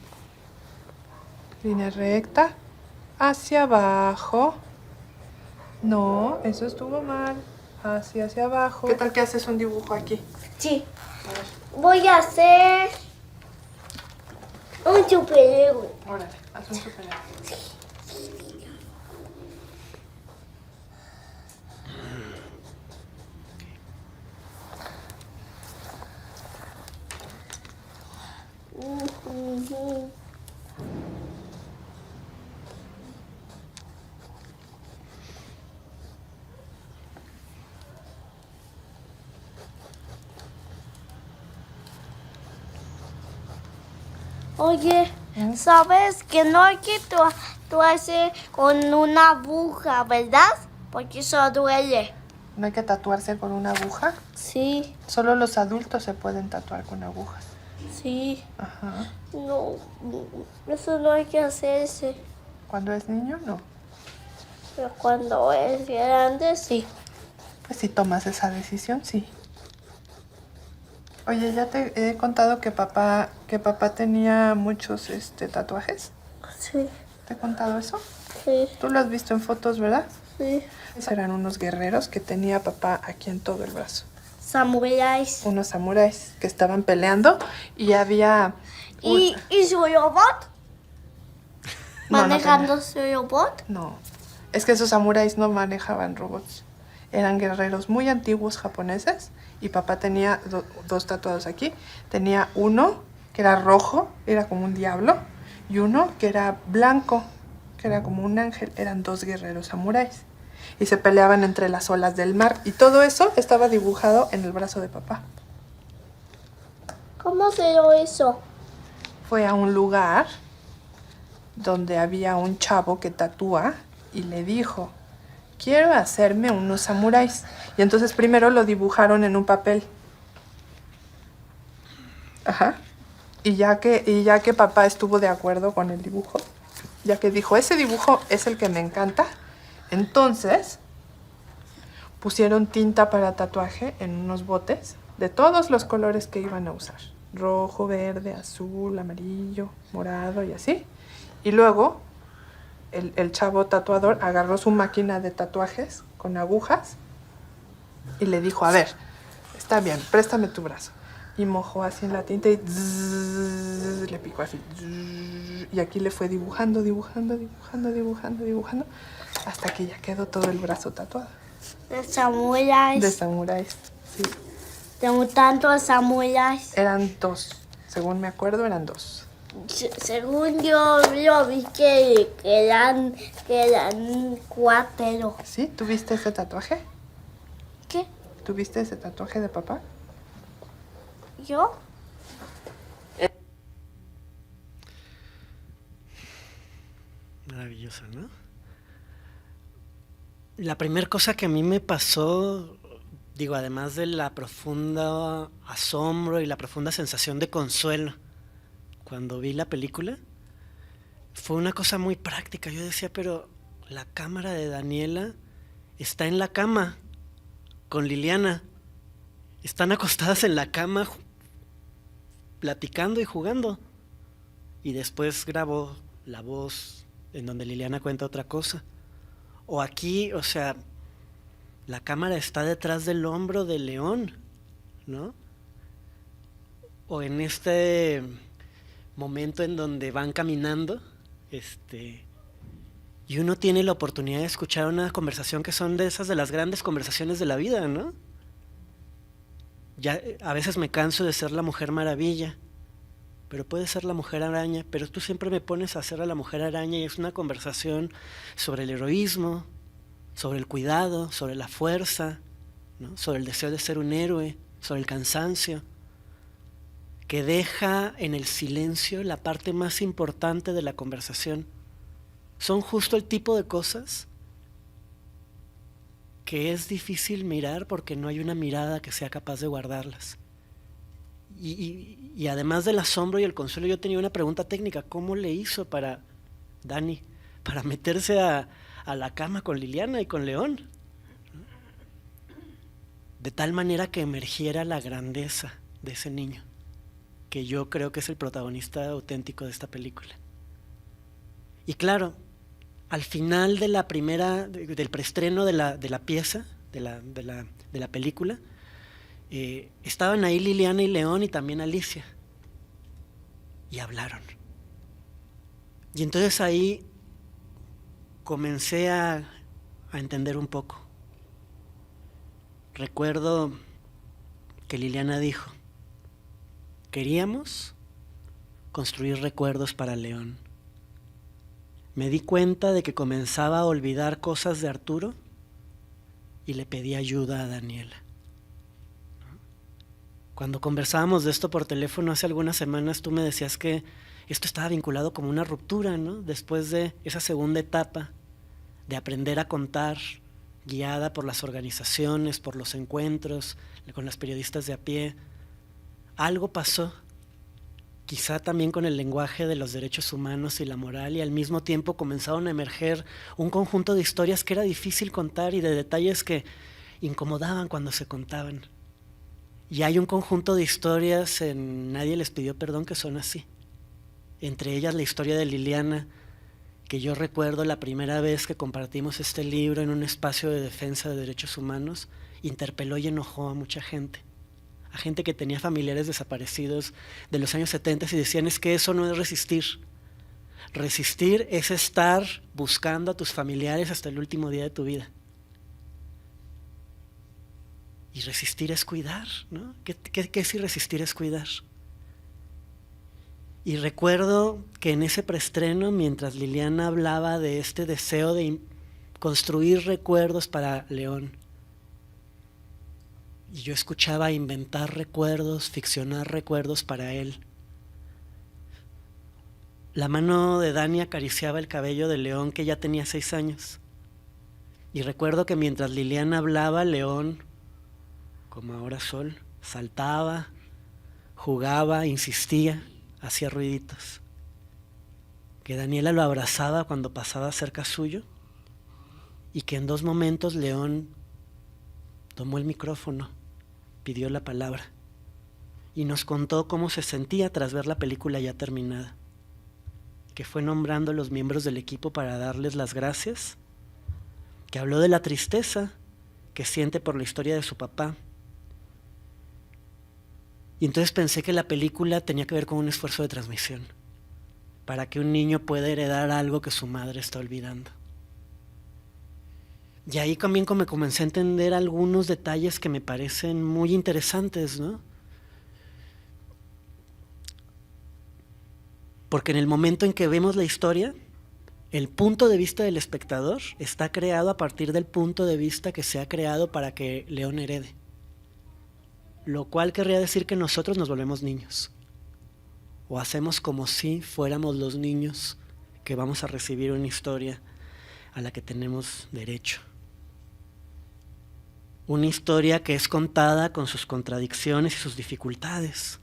Línea recta, hacia abajo. No, eso estuvo mal. Hacia abajo. ¿Qué tal que haces un dibujo aquí? Sí. Voy a hacer un superhéroe. Órale, haz un superhéroe. Oye, ¿sabes que no hay que tatuarse con una aguja, verdad? Porque eso duele. ¿No hay que tatuarse con una aguja? Sí, Solo los adultos se pueden tatuar con agujas. sí. Ajá. No, eso no hay que hacerse. Cuando es niño, no. Pero cuando es grande, sí. Pues si tomas esa decisión, sí. Oye, ya te he contado que papá tenía muchos tatuajes. Sí, ¿Te he contado eso? sí, Tú lo has visto en fotos, ¿verdad? sí. Eran unos guerreros que tenía papá aquí en todo el brazo. Samuráis. Unos samuráis que estaban peleando y había... ¿Y su robot? No, no ¿Manejando su robot? No, es que esos samuráis no manejaban robots. Eran guerreros muy antiguos japoneses y papá tenía dos tatuados aquí. Tenía uno que era rojo, era como un diablo, y uno que era blanco, que era como un ángel. Eran dos guerreros samuráis y se peleaban entre las olas del mar. Y todo eso estaba dibujado en el brazo de papá. ¿Cómo se lo hizo? Fue a un lugar donde había un chavo que tatúa y le dijo: quiero hacerme unos samuráis. Y entonces primero lo dibujaron en un papel. Ajá. Y ya que papá estuvo de acuerdo con el dibujo, ya que dijo, ese dibujo es el que me encanta, entonces pusieron tinta para tatuaje en unos botes de todos los colores que iban a usar. Rojo, verde, azul, amarillo, morado y así. Y luego el chavo tatuador agarró su máquina de tatuajes con agujas y le dijo, a ver, está bien, préstame tu brazo. Y mojó así en la tinta y le picó así. Y aquí le fue dibujando, hasta que ya quedó todo el brazo tatuado. De samuráis. De samuráis, sí. Tengo tantos samuráis. Eran dos, según me acuerdo, eran dos. Según yo lo vi que eran cuatro. ¿Sí? ¿Tuviste ese tatuaje? ¿Qué? ¿Tuviste ese tatuaje de papá? ¿Yo? Maravilloso, ¿no? La primera cosa que a mí me pasó, digo, además de la profunda asombro y la profunda sensación de consuelo cuando vi la película, fue una cosa muy práctica. Yo decía, pero la cámara de Daniela está en la cama con Liliana. Están acostadas en la cama platicando y jugando. Y después grabó la voz en donde Liliana cuenta otra cosa. O aquí, o sea, la cámara está detrás del hombro de León, ¿no? O en este momento en donde van caminando, y uno tiene la oportunidad de escuchar una conversación que son de esas de las grandes conversaciones de la vida, ¿no? Ya a veces me canso de ser la Mujer Maravilla, pero puede ser la Mujer Araña, pero tú siempre me pones a hacer a la Mujer Araña y es una conversación sobre el heroísmo, sobre el cuidado, sobre la fuerza, ¿no? Sobre el deseo de ser un héroe, sobre el cansancio, que deja en el silencio la parte más importante de la conversación. Son justo el tipo de cosas que es difícil mirar porque no hay una mirada que sea capaz de guardarlas. Y además del asombro y el consuelo, yo tenía una pregunta técnica. ¿Cómo le hizo para Dani, para meterse a la cama con Liliana y con León? de tal manera que emergiera la grandeza de ese niño, que yo creo que es el protagonista auténtico de esta película. Y claro, al final de la primera, del preestreno de la pieza, de la película, estaban ahí Liliana y León y también Alicia, y hablaron. Y entonces ahí comencé a entender un poco. Recuerdo que Liliana dijo: queríamos construir recuerdos para León. Me di cuenta de que comenzaba a olvidar cosas de Arturo y le pedí ayuda a Daniela. Cuando conversábamos de esto por teléfono hace algunas semanas, tú me decías que esto estaba vinculado como una ruptura, ¿no? Después de esa segunda etapa de aprender a contar, guiada por las organizaciones, por los encuentros, con las periodistas de a pie, algo pasó, quizá también con el lenguaje de los derechos humanos y la moral, y al mismo tiempo comenzaron a emerger un conjunto de historias que era difícil contar y de detalles que incomodaban cuando se contaban. Y hay un conjunto de historias en Nadie les pidió perdón que son así. Entre ellas la historia de Liliana, que yo recuerdo la primera vez que compartimos este libro en un espacio de defensa de derechos humanos, interpeló y enojó a mucha gente. A gente que tenía familiares desaparecidos de los años 70 y decían: es que eso no es resistir. Resistir es estar buscando a tus familiares hasta el último día de tu vida. Y resistir es cuidar, ¿no? ¿Qué si resistir es cuidar? Y recuerdo que en ese preestreno, mientras Liliana hablaba de este deseo de construir recuerdos para León, y yo escuchaba inventar recuerdos, ficcionar recuerdos para él, la mano de Dani acariciaba el cabello de León, que ya tenía 6 años. Y recuerdo que mientras Liliana hablaba, León, como ahora Sol, saltaba, jugaba, insistía, hacía ruiditos. Que Daniela lo abrazaba cuando pasaba cerca suyo, y que en 2 momentos León tomó el micrófono, pidió la palabra y nos contó cómo se sentía tras ver la película ya terminada, que fue nombrando a los miembros del equipo para darles las gracias, que habló de la tristeza que siente por la historia de su papá. Y entonces pensé que la película tenía que ver con un esfuerzo de transmisión, para que un niño pueda heredar algo que su madre está olvidando. Y ahí también me comencé a entender algunos detalles que me parecen muy interesantes, ¿no? Porque en el momento en que vemos la historia, el punto de vista del espectador está creado a partir del punto de vista que se ha creado para que León herede. Lo cual querría decir que nosotros nos volvemos niños, o hacemos como si fuéramos los niños que vamos a recibir una historia a la que tenemos derecho. Una historia que es contada con sus contradicciones y sus dificultades,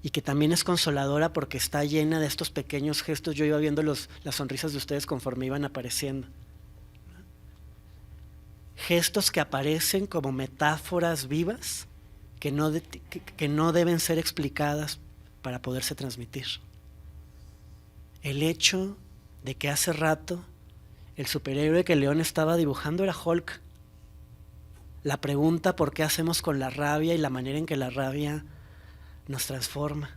y que también es consoladora porque está llena de estos pequeños gestos. Yo iba viendo las sonrisas de ustedes conforme iban apareciendo. Gestos que aparecen como metáforas vivas que no deben ser explicadas para poderse transmitir. El hecho de que hace rato el superhéroe que León estaba dibujando era Hulk. La pregunta por qué hacemos con la rabia y la manera en que la rabia nos transforma.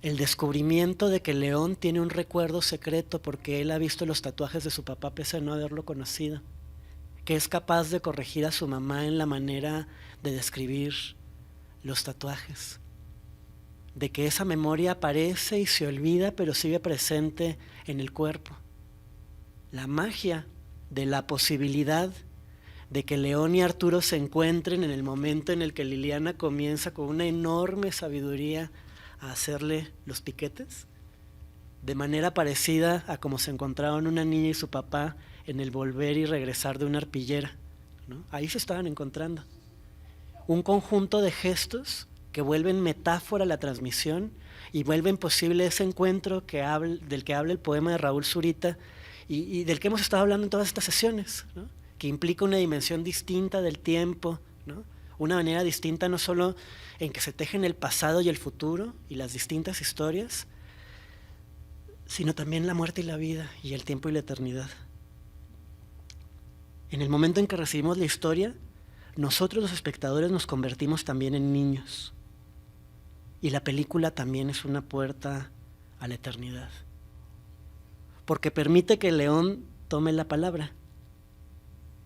El descubrimiento de que León tiene un recuerdo secreto porque él ha visto los tatuajes de su papá pese a no haberlo conocido, que es capaz de corregir a su mamá en la manera de describir los tatuajes, de que esa memoria aparece y se olvida pero sigue presente en el cuerpo. La magia de la posibilidad de que León y Arturo se encuentren en el momento en el que Liliana comienza con una enorme sabiduría a hacerle los piquetes, de manera parecida a como se encontraban una niña y su papá en el volver y regresar de una arpillera, ¿no? Ahí se estaban encontrando. Un conjunto de gestos que vuelven metáfora la transmisión y vuelven posible ese encuentro del que habla el poema de Raúl Zurita y del que hemos estado hablando en todas estas sesiones, ¿no? que implica una dimensión distinta del tiempo, ¿no? Una manera distinta no solo en que se tejen el pasado y el futuro y las distintas historias, sino también la muerte y la vida y el tiempo y la eternidad. En el momento en que recibimos la historia, nosotros los espectadores nos convertimos también en niños. Y la película también es una puerta a la eternidad. Porque permite que el león tome la palabra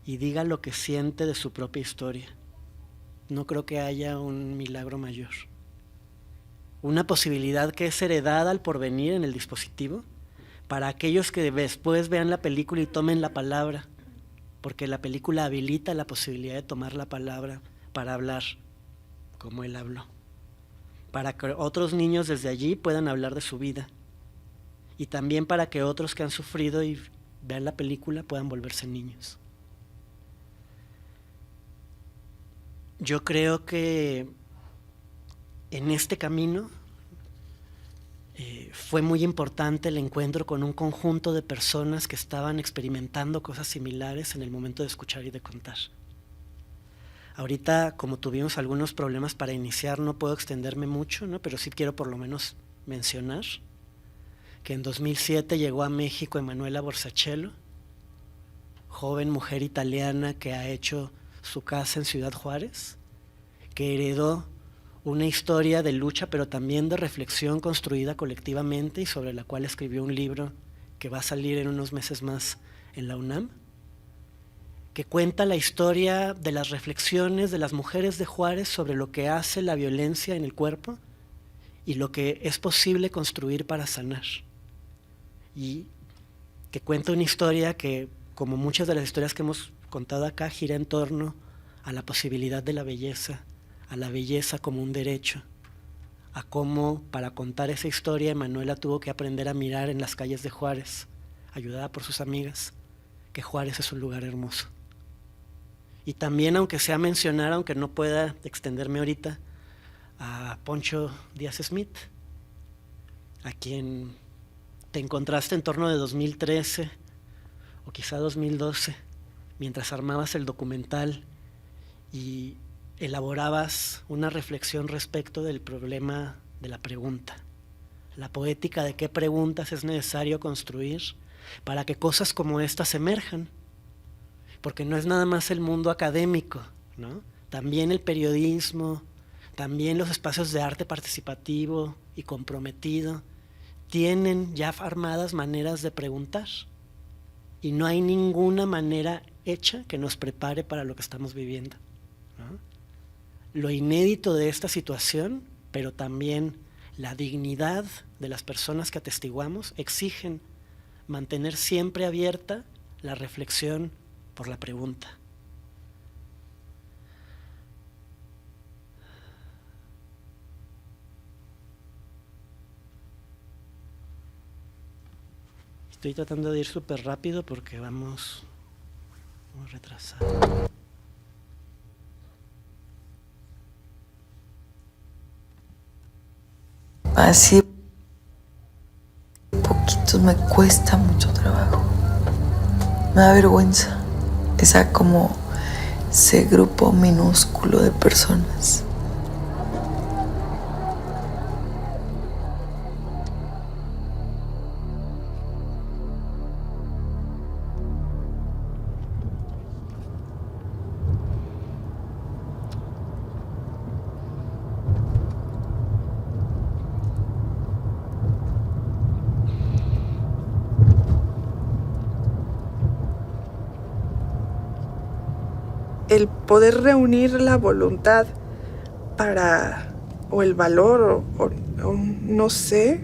y diga lo que siente de su propia historia. No creo que haya un milagro mayor. Una posibilidad que es heredada al porvenir en el dispositivo para aquellos que después vean la película y tomen la palabra, porque la película habilita la posibilidad de tomar la palabra para hablar como él habló, para que otros niños desde allí puedan hablar de su vida, y también para que otros que han sufrido y vean la película puedan volverse niños. Yo creo que en este camino fue muy importante el encuentro con un conjunto de personas que estaban experimentando cosas similares en el momento de escuchar y de contar. Ahorita, como tuvimos algunos problemas para iniciar, no puedo extenderme mucho, ¿no? Pero sí quiero por lo menos mencionar que en 2007 llegó a México Emanuela Borzachello, joven mujer italiana que ha hecho su casa en Ciudad Juárez, que heredó una historia de lucha, pero también de reflexión construida colectivamente y sobre la cual escribió un libro que va a salir en unos meses más en la UNAM, que cuenta la historia de las reflexiones de las mujeres de Juárez sobre lo que hace la violencia en el cuerpo y lo que es posible construir para sanar. Y que cuenta una historia que, como muchas de las historias que hemos contado acá, gira en torno a la posibilidad de la belleza, a la belleza como un derecho, a cómo para contar esa historia Emanuela tuvo que aprender a mirar en las calles de Juárez, ayudada por sus amigas, que Juárez es un lugar hermoso. Y también, aunque sea mencionar, aunque no pueda extenderme ahorita, a Poncho Díaz Smith, a quien te encontraste en torno de 2013 o quizá 2012, mientras armabas el documental y elaborabas una reflexión respecto del problema de la pregunta, la poética de qué preguntas es necesario construir para que cosas como estas emerjan, porque no es nada más el mundo académico, ¿no? También el periodismo, también los espacios de arte participativo y comprometido tienen ya armadas maneras de preguntar, y no hay ninguna manera hecha que nos prepare para lo que estamos viviendo, ¿no? Lo inédito de esta situación, pero también la dignidad de las personas que atestiguamos, exigen mantener siempre abierta la reflexión por la pregunta. Estoy tratando de ir súper rápido porque vamos muy retrasados. Así poquito me cuesta mucho trabajo. Me da vergüenza. Ese grupo minúsculo de personas. El poder reunir la voluntad o el valor, o no sé,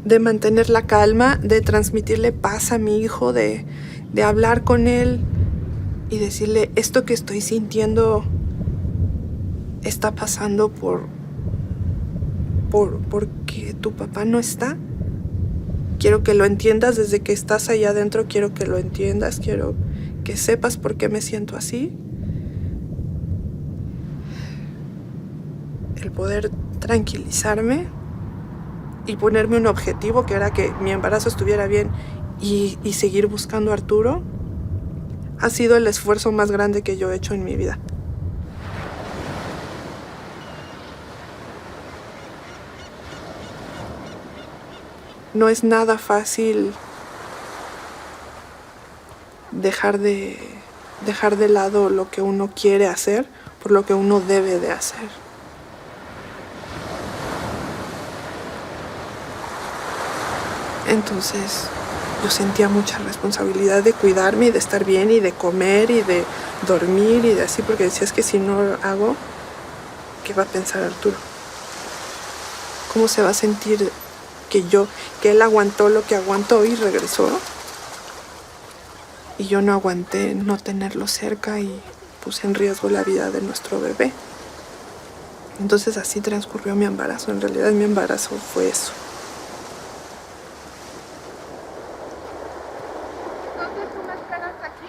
de mantener la calma, de transmitirle paz a mi hijo, de hablar con él y decirle, esto que estoy sintiendo está pasando porque tu papá no está. Quiero que lo entiendas desde que estás allá adentro, quiero que lo entiendas, quiero que sepas por qué me siento así. El poder tranquilizarme y ponerme un objetivo que era que mi embarazo estuviera bien y seguir buscando a Arturo, ha sido el esfuerzo más grande que yo he hecho en mi vida. No es nada fácil dejar de lado lo que uno quiere hacer por lo que uno debe de hacer. Entonces yo sentía mucha responsabilidad de cuidarme y de estar bien y de comer y de dormir y de así, porque decía, es que si no lo hago, ¿qué va a pensar Arturo? ¿Cómo se va a sentir que él aguantó lo que aguantó y regresó? Y yo no aguanté no tenerlo cerca y puse en riesgo la vida de nuestro bebé. Entonces así transcurrió mi embarazo. En realidad mi embarazo fue eso. Entonces, ¿tú me esperas aquí?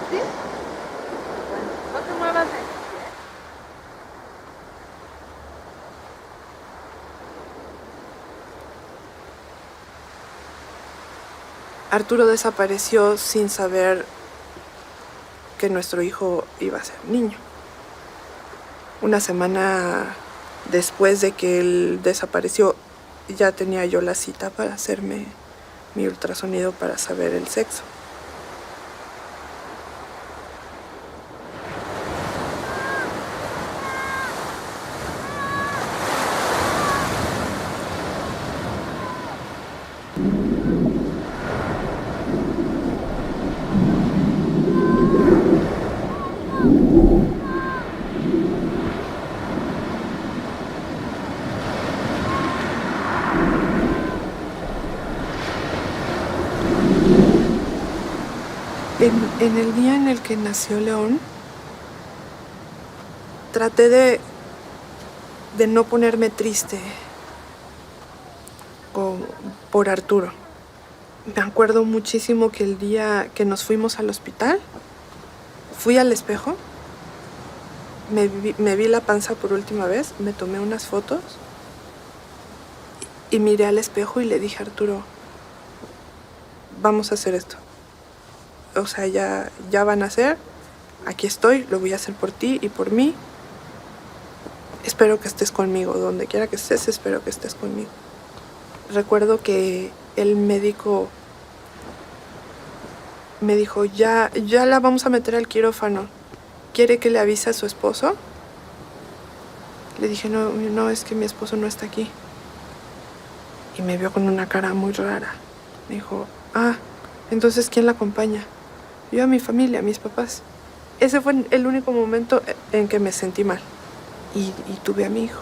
¿Sí? Bueno, no te muevas de aquí, ¿eh? Arturo desapareció sin saber que nuestro hijo iba a ser niño. Una semana después de que él desapareció, ya tenía yo la cita para hacerme mi ultrasonido para saber el sexo. En el día en el que nació León, traté de no ponerme triste por Arturo. Me acuerdo muchísimo que el día que nos fuimos al hospital, fui al espejo, me vi la panza por última vez, me tomé unas fotos y miré al espejo y le dije a Arturo, vamos a hacer esto. O sea, ya van a hacer, aquí estoy, lo voy a hacer por ti y por mí. Espero que estés conmigo, donde quiera que estés, espero que estés conmigo. Recuerdo que el médico me dijo, ya la vamos a meter al quirófano. ¿Quiere que le avise a su esposo? Le dije, no, es que mi esposo no está aquí. Y me vio con una cara muy rara. Me dijo, entonces ¿quién la acompaña? Yo a mi familia, a mis papás. Ese fue el único momento en que me sentí mal. Y tuve a mi hijo.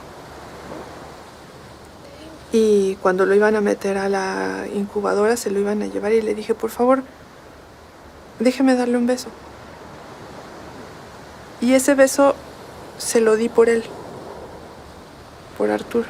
Y cuando lo iban a meter a la incubadora, se lo iban a llevar y le dije, por favor, déjeme darle un beso. Y ese beso se lo di por él, por Arturo.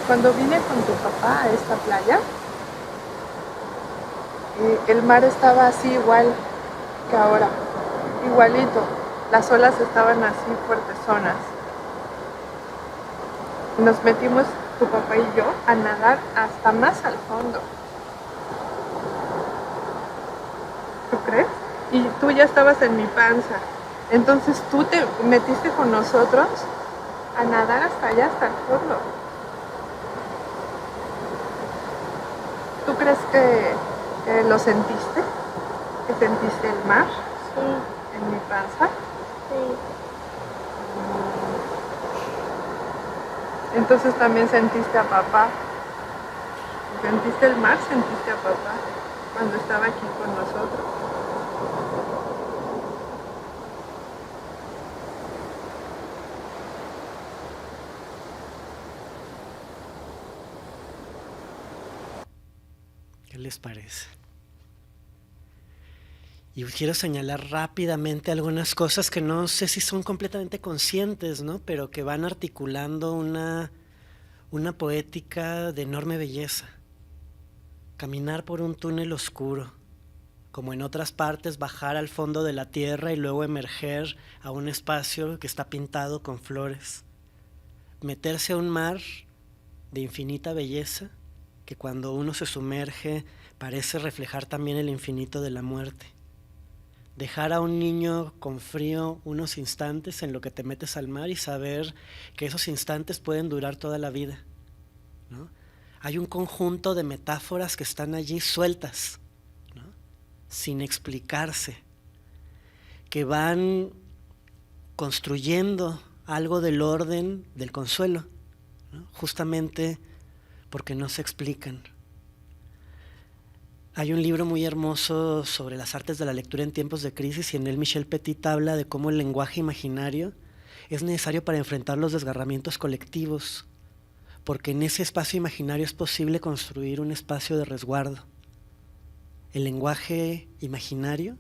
Cuando vine con tu papá a esta playa, el mar estaba así igual que ahora, igualito. Las olas estaban así fuertezonas. Nos metimos, tu papá y yo, a nadar hasta más al fondo. ¿Tú crees? Y tú ya estabas en mi panza. Entonces tú te metiste con nosotros a nadar hasta allá, hasta el fondo. ¿Tú crees que lo sentiste? ¿Que sentiste el mar? Sí, En mi panza. sí. Entonces también sentiste a papá. ¿Sentiste el mar? ¿Sentiste a papá cuando estaba aquí con nosotros? ¿Qué les parece? Y quiero señalar rápidamente algunas cosas que no sé si son completamente conscientes, ¿no? Pero que van articulando una poética de enorme belleza. Caminar por un túnel oscuro, como en otras partes, bajar al fondo de la tierra y luego emerger a un espacio que está pintado con flores. Meterse a un mar de infinita belleza, que cuando uno se sumerge parece reflejar también el infinito de la muerte. Dejar a un niño con frío unos instantes en lo que te metes al mar y saber que esos instantes pueden durar toda la vida, ¿no? Hay un conjunto de metáforas que están allí sueltas, ¿no? Sin explicarse, que van construyendo algo del orden del consuelo, ¿no? Justamente porque no se explican. Hay un libro muy hermoso sobre las artes de la lectura en tiempos de crisis y en él Michel Petit habla de cómo el lenguaje imaginario es necesario para enfrentar los desgarramientos colectivos, porque en ese espacio imaginario es posible construir un espacio de resguardo. El lenguaje imaginario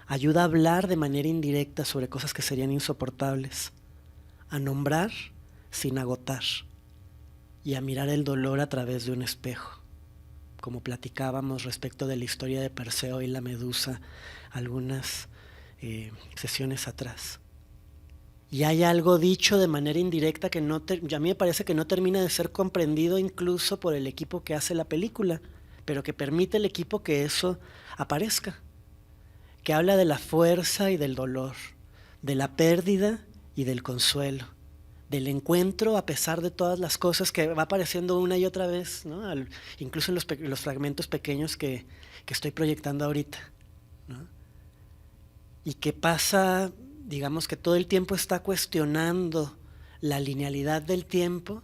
ayuda a hablar de manera indirecta sobre cosas que serían insoportables, a nombrar sin agotar y a mirar el dolor a través de un espejo, como platicábamos respecto de la historia de Perseo y la Medusa algunas sesiones atrás. Y hay algo dicho de manera indirecta que a mí me parece que no termina de ser comprendido incluso por el equipo que hace la película, pero que permite el equipo que eso aparezca, que habla de la fuerza y del dolor, de la pérdida y del consuelo, del encuentro a pesar de todas las cosas que va apareciendo una y otra vez, ¿no? Incluso en los fragmentos pequeños que estoy proyectando ahorita, ¿no? Y que pasa, digamos que todo el tiempo está cuestionando la linealidad del tiempo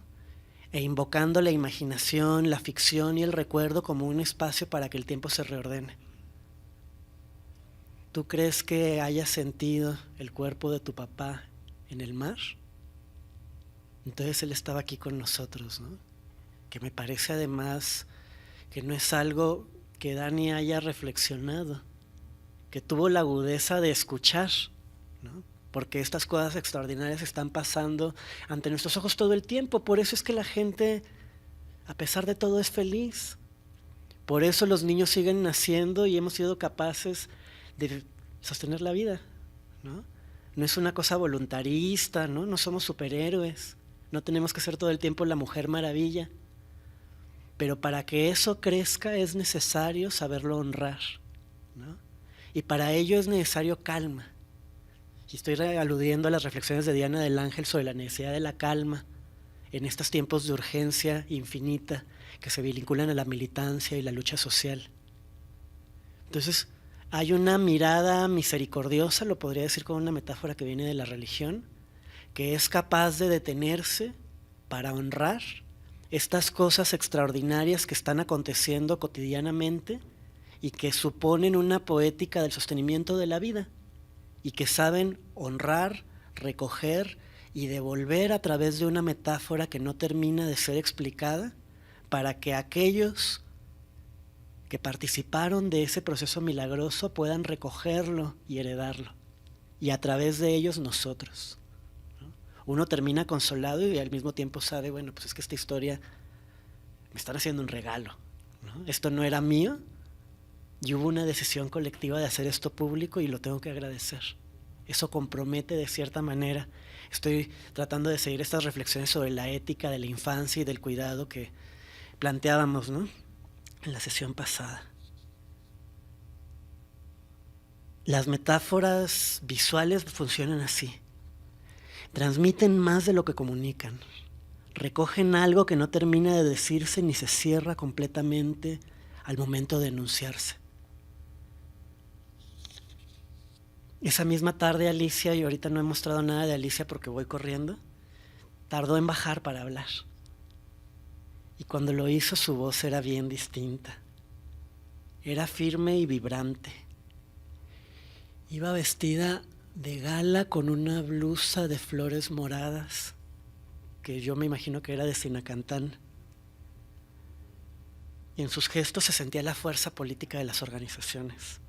e invocando la imaginación, la ficción y el recuerdo como un espacio para que el tiempo se reordene. ¿Tú crees que hayas sentido el cuerpo de tu papá en el mar? Entonces él estaba aquí con nosotros, ¿no? Que me parece además que no es algo que Dani haya reflexionado, que tuvo la agudeza de escuchar, ¿no? Porque estas cosas extraordinarias están pasando ante nuestros ojos todo el tiempo. Por eso es que la gente, a pesar de todo, es feliz. Por eso los niños siguen naciendo y hemos sido capaces de sostener la vida, ¿no? No es una cosa voluntarista, ¿no? No somos superhéroes. No tenemos que ser todo el tiempo la Mujer Maravilla. Pero para que eso crezca es necesario saberlo honrar, ¿no? Y para ello es necesario calma. Y estoy aludiendo a las reflexiones de Diana del Ángel sobre la necesidad de la calma en estos tiempos de urgencia infinita que se vinculan a la militancia y la lucha social. Entonces, hay una mirada misericordiosa, lo podría decir con una metáfora que viene de la religión, que es capaz de detenerse para honrar estas cosas extraordinarias que están aconteciendo cotidianamente y que suponen una poética del sostenimiento de la vida y que saben honrar, recoger y devolver a través de una metáfora que no termina de ser explicada para que aquellos que participaron de ese proceso milagroso puedan recogerlo y heredarlo, y a través de ellos nosotros, ¿no? Uno termina consolado y al mismo tiempo sabe, bueno, pues es que esta historia me están haciendo un regalo, ¿no? Esto no era mío y hubo una decisión colectiva de hacer esto público y lo tengo que agradecer. Eso compromete de cierta manera. Estoy tratando de seguir estas reflexiones sobre la ética de la infancia y del cuidado que planteábamos, ¿no?, en la sesión pasada. Las metáforas visuales funcionan así. Transmiten más de lo que comunican. Recogen algo que no termina de decirse ni se cierra completamente al momento de enunciarse. Esa misma tarde Alicia, y ahorita no he mostrado nada de Alicia porque voy corriendo, tardó en bajar para hablar. Y cuando lo hizo su voz era bien distinta. Era firme y vibrante. Iba vestida de gala con una blusa de flores moradas, que yo me imagino que era de Sinacantán. Y en sus gestos se sentía la fuerza política de las organizaciones.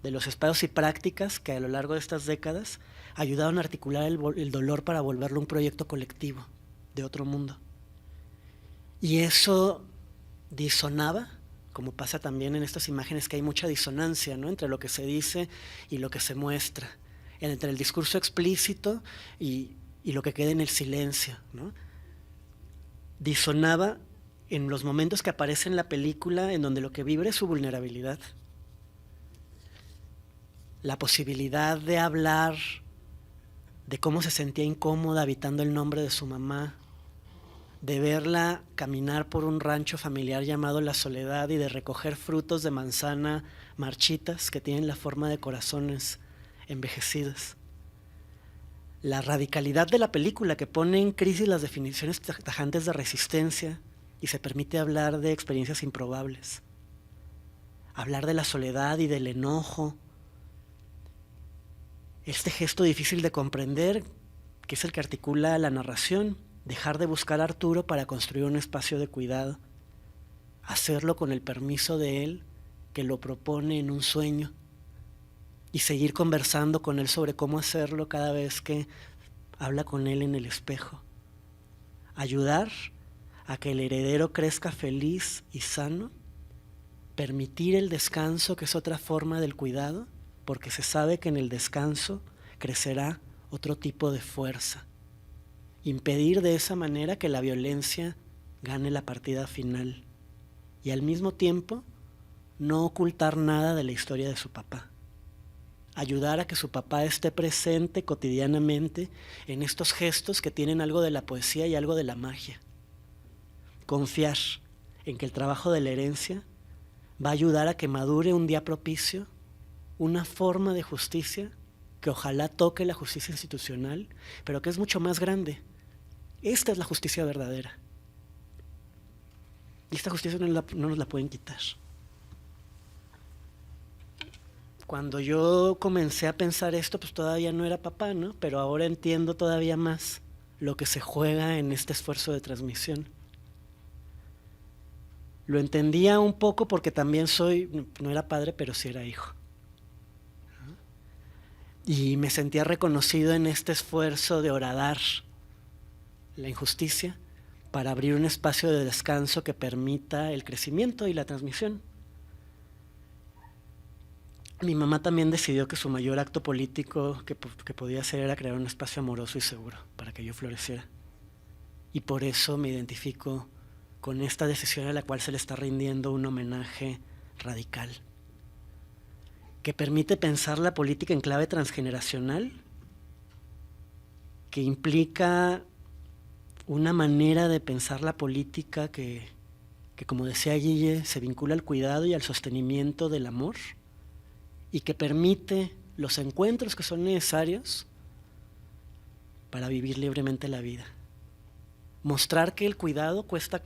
de los espacios y prácticas que a lo largo de estas décadas ayudaron a articular el dolor para volverlo un proyecto colectivo de otro mundo. Y eso disonaba, como pasa también en estas imágenes, que hay mucha disonancia, ¿no?, entre lo que se dice y lo que se muestra, entre el discurso explícito y lo que queda en el silencio, ¿no? Disonaba en los momentos que aparece en la película, en donde lo que vibra es su vulnerabilidad. La posibilidad de hablar de cómo se sentía incómoda habitando el nombre de su mamá, de verla caminar por un rancho familiar llamado La Soledad y de recoger frutos de manzana marchitas que tienen la forma de corazones envejecidos. La radicalidad de la película, que pone en crisis las definiciones tajantes de resistencia y se permite hablar de experiencias improbables. Hablar de la soledad y del enojo. Este gesto difícil de comprender, que es el que articula la narración, dejar de buscar a Arturo para construir un espacio de cuidado, hacerlo con el permiso de él, que lo propone en un sueño, y seguir conversando con él sobre cómo hacerlo cada vez que habla con él en el espejo. Ayudar a que el heredero crezca feliz y sano, permitir el descanso, que es otra forma del cuidado, porque se sabe que en el descanso crecerá otro tipo de fuerza. Impedir de esa manera que la violencia gane la partida final y al mismo tiempo no ocultar nada de la historia de su papá. Ayudar a que su papá esté presente cotidianamente en estos gestos que tienen algo de la poesía y algo de la magia. Confiar en que el trabajo de la herencia va a ayudar a que madure un día propicio una forma de justicia que ojalá toque la justicia institucional, pero que es mucho más grande. Esta es la justicia verdadera. Y esta justicia no nos la pueden quitar. Cuando yo comencé a pensar esto, pues todavía no era papá, ¿no? Pero ahora entiendo todavía más lo que se juega en este esfuerzo de transmisión. Lo entendía un poco porque también no era padre, pero sí era hijo. Y me sentía reconocido en este esfuerzo de horadar la injusticia para abrir un espacio de descanso que permita el crecimiento y la transmisión. Mi mamá también decidió que su mayor acto político que podía hacer era crear un espacio amoroso y seguro para que yo floreciera. Y por eso me identifico con esta decisión a la cual se le está rindiendo un homenaje radical, que permite pensar la política en clave transgeneracional, que implica una manera de pensar la política que como decía Guille, se vincula al cuidado y al sostenimiento del amor, y que permite los encuentros que son necesarios para vivir libremente la vida. Mostrar que el cuidado cuesta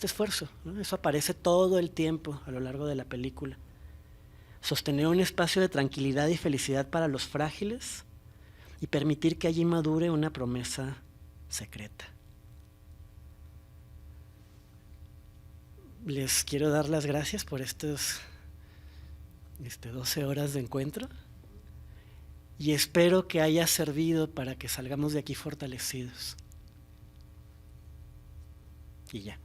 esfuerzo, ¿no? Eso aparece todo el tiempo a lo largo de la película. Sostener un espacio de tranquilidad y felicidad para los frágiles y permitir que allí madure una promesa secreta. Les quiero dar las gracias por estos 12 horas de encuentro y espero que haya servido para que salgamos de aquí fortalecidos. Y ya.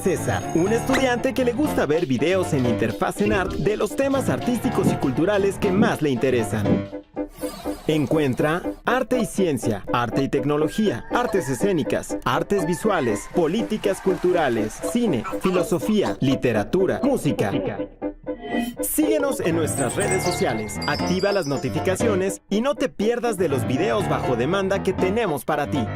César, un estudiante que le gusta ver videos en Interfaz en Art de los temas artísticos y culturales que más le interesan. Encuentra arte y ciencia, arte y tecnología, artes escénicas, artes visuales, políticas culturales, cine, filosofía, literatura, música. Síguenos en nuestras redes sociales, activa las notificaciones y no te pierdas de los videos bajo demanda que tenemos para ti.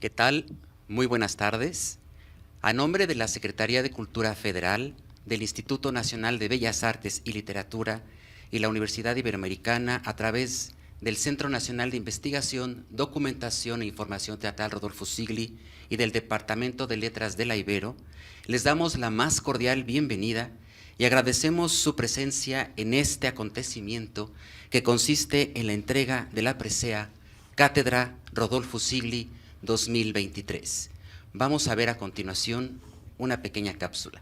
¿Qué tal? Muy buenas tardes. A nombre de la Secretaría de Cultura Federal, del Instituto Nacional de Bellas Artes y Literatura y la Universidad Iberoamericana, a través del Centro Nacional de Investigación, Documentación e Información Teatral Rodolfo Sigli y del Departamento de Letras de la Ibero, les damos la más cordial bienvenida y agradecemos su presencia en este acontecimiento que consiste en la entrega de la presea Cátedra Rodolfo Sigli 2023. Vamos a ver a continuación una pequeña cápsula.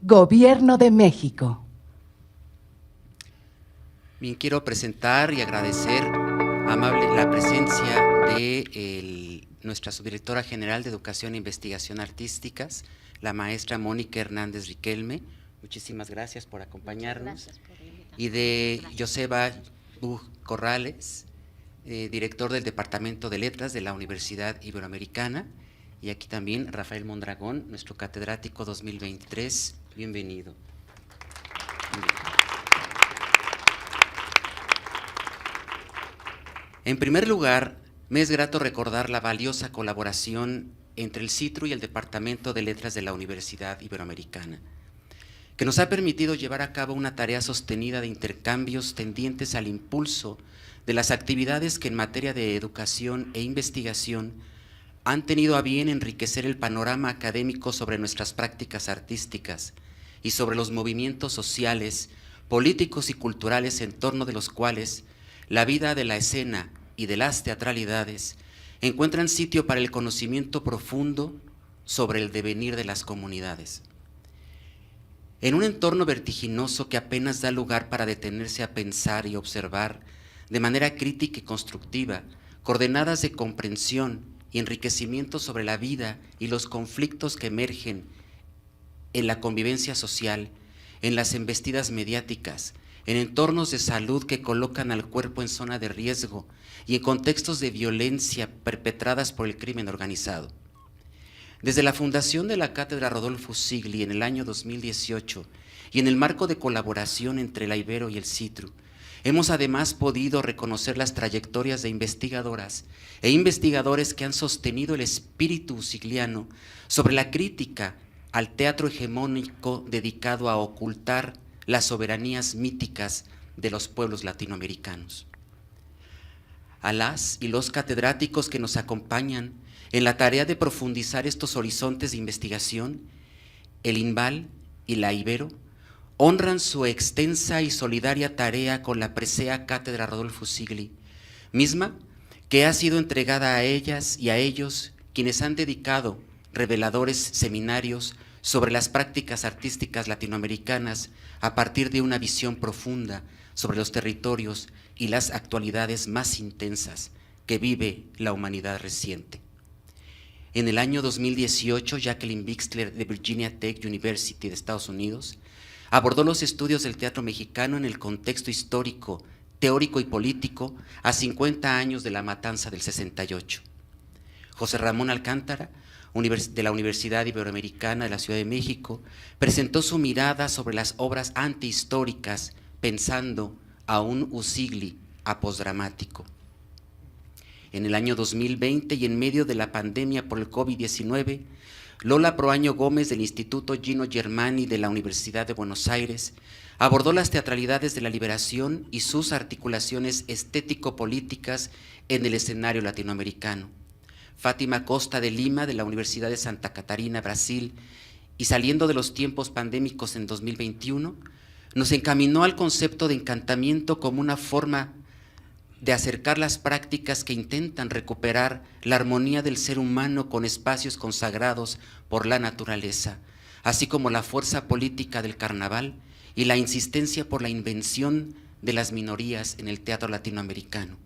Gobierno de México. Bien, quiero presentar y agradecer amable la presencia de nuestra subdirectora general de Educación e Investigación Artísticas, la maestra Mónica Hernández Riquelme. Muchísimas gracias por acompañarnos. Gracias por invitarme. Y de Joseba Buch Corrales, director del Departamento de Letras de la Universidad Iberoamericana. Y aquí también Rafael Mondragón, nuestro catedrático 2023. Bienvenido. En primer lugar, me es grato recordar la valiosa colaboración entre el CITRU y el Departamento de Letras de la Universidad Iberoamericana, que nos ha permitido llevar a cabo una tarea sostenida de intercambios tendientes al impulso de las actividades que en materia de educación e investigación han tenido a bien enriquecer el panorama académico sobre nuestras prácticas artísticas y sobre los movimientos sociales, políticos y culturales en torno de los cuales la vida de la escena y de las teatralidades encuentran sitio para el conocimiento profundo sobre el devenir de las comunidades. En un entorno vertiginoso que apenas da lugar para detenerse a pensar y observar de manera crítica y constructiva, coordenadas de comprensión y enriquecimiento sobre la vida y los conflictos que emergen en la convivencia social, en las embestidas mediáticas, en entornos de salud que colocan al cuerpo en zona de riesgo y en contextos de violencia perpetradas por el crimen organizado. Desde la fundación de la Cátedra Rodolfo Sigli en el año 2018 y en el marco de colaboración entre la Ibero y el CITRU, hemos además podido reconocer las trayectorias de investigadoras e investigadores que han sostenido el espíritu sigliano sobre la crítica al teatro hegemónico dedicado a ocultar las soberanías míticas de los pueblos latinoamericanos. A las y los catedráticos que nos acompañan en la tarea de profundizar estos horizontes de investigación, el INVAL y la Ibero honran su extensa y solidaria tarea con la presea Cátedra Rodolfo Sigli, misma que ha sido entregada a ellas y a ellos quienes han dedicado reveladores seminarios sobre las prácticas artísticas latinoamericanas a partir de una visión profunda sobre los territorios y las actualidades más intensas que vive la humanidad reciente. En el año 2018, Jacqueline Bixler de Virginia Tech University de Estados Unidos abordó los estudios del teatro mexicano en el contexto histórico, teórico y político a 50 años de la matanza del 68. José Ramón Alcántara, de la Universidad Iberoamericana de la Ciudad de México, presentó su mirada sobre las obras antihistóricas pensando a un Usigli apostdramático. En el año 2020 y en medio de la pandemia por el COVID-19, Lola Proaño Gómez del Instituto Gino Germani de la Universidad de Buenos Aires abordó las teatralidades de la liberación y sus articulaciones estético-políticas en el escenario latinoamericano. Fátima Costa de Lima de la Universidad de Santa Catarina, Brasil, y saliendo de los tiempos pandémicos en 2021, nos encaminó al concepto de encantamiento como una forma de acercar las prácticas que intentan recuperar la armonía del ser humano con espacios consagrados por la naturaleza, así como la fuerza política del carnaval y la insistencia por la invención de las minorías en el teatro latinoamericano.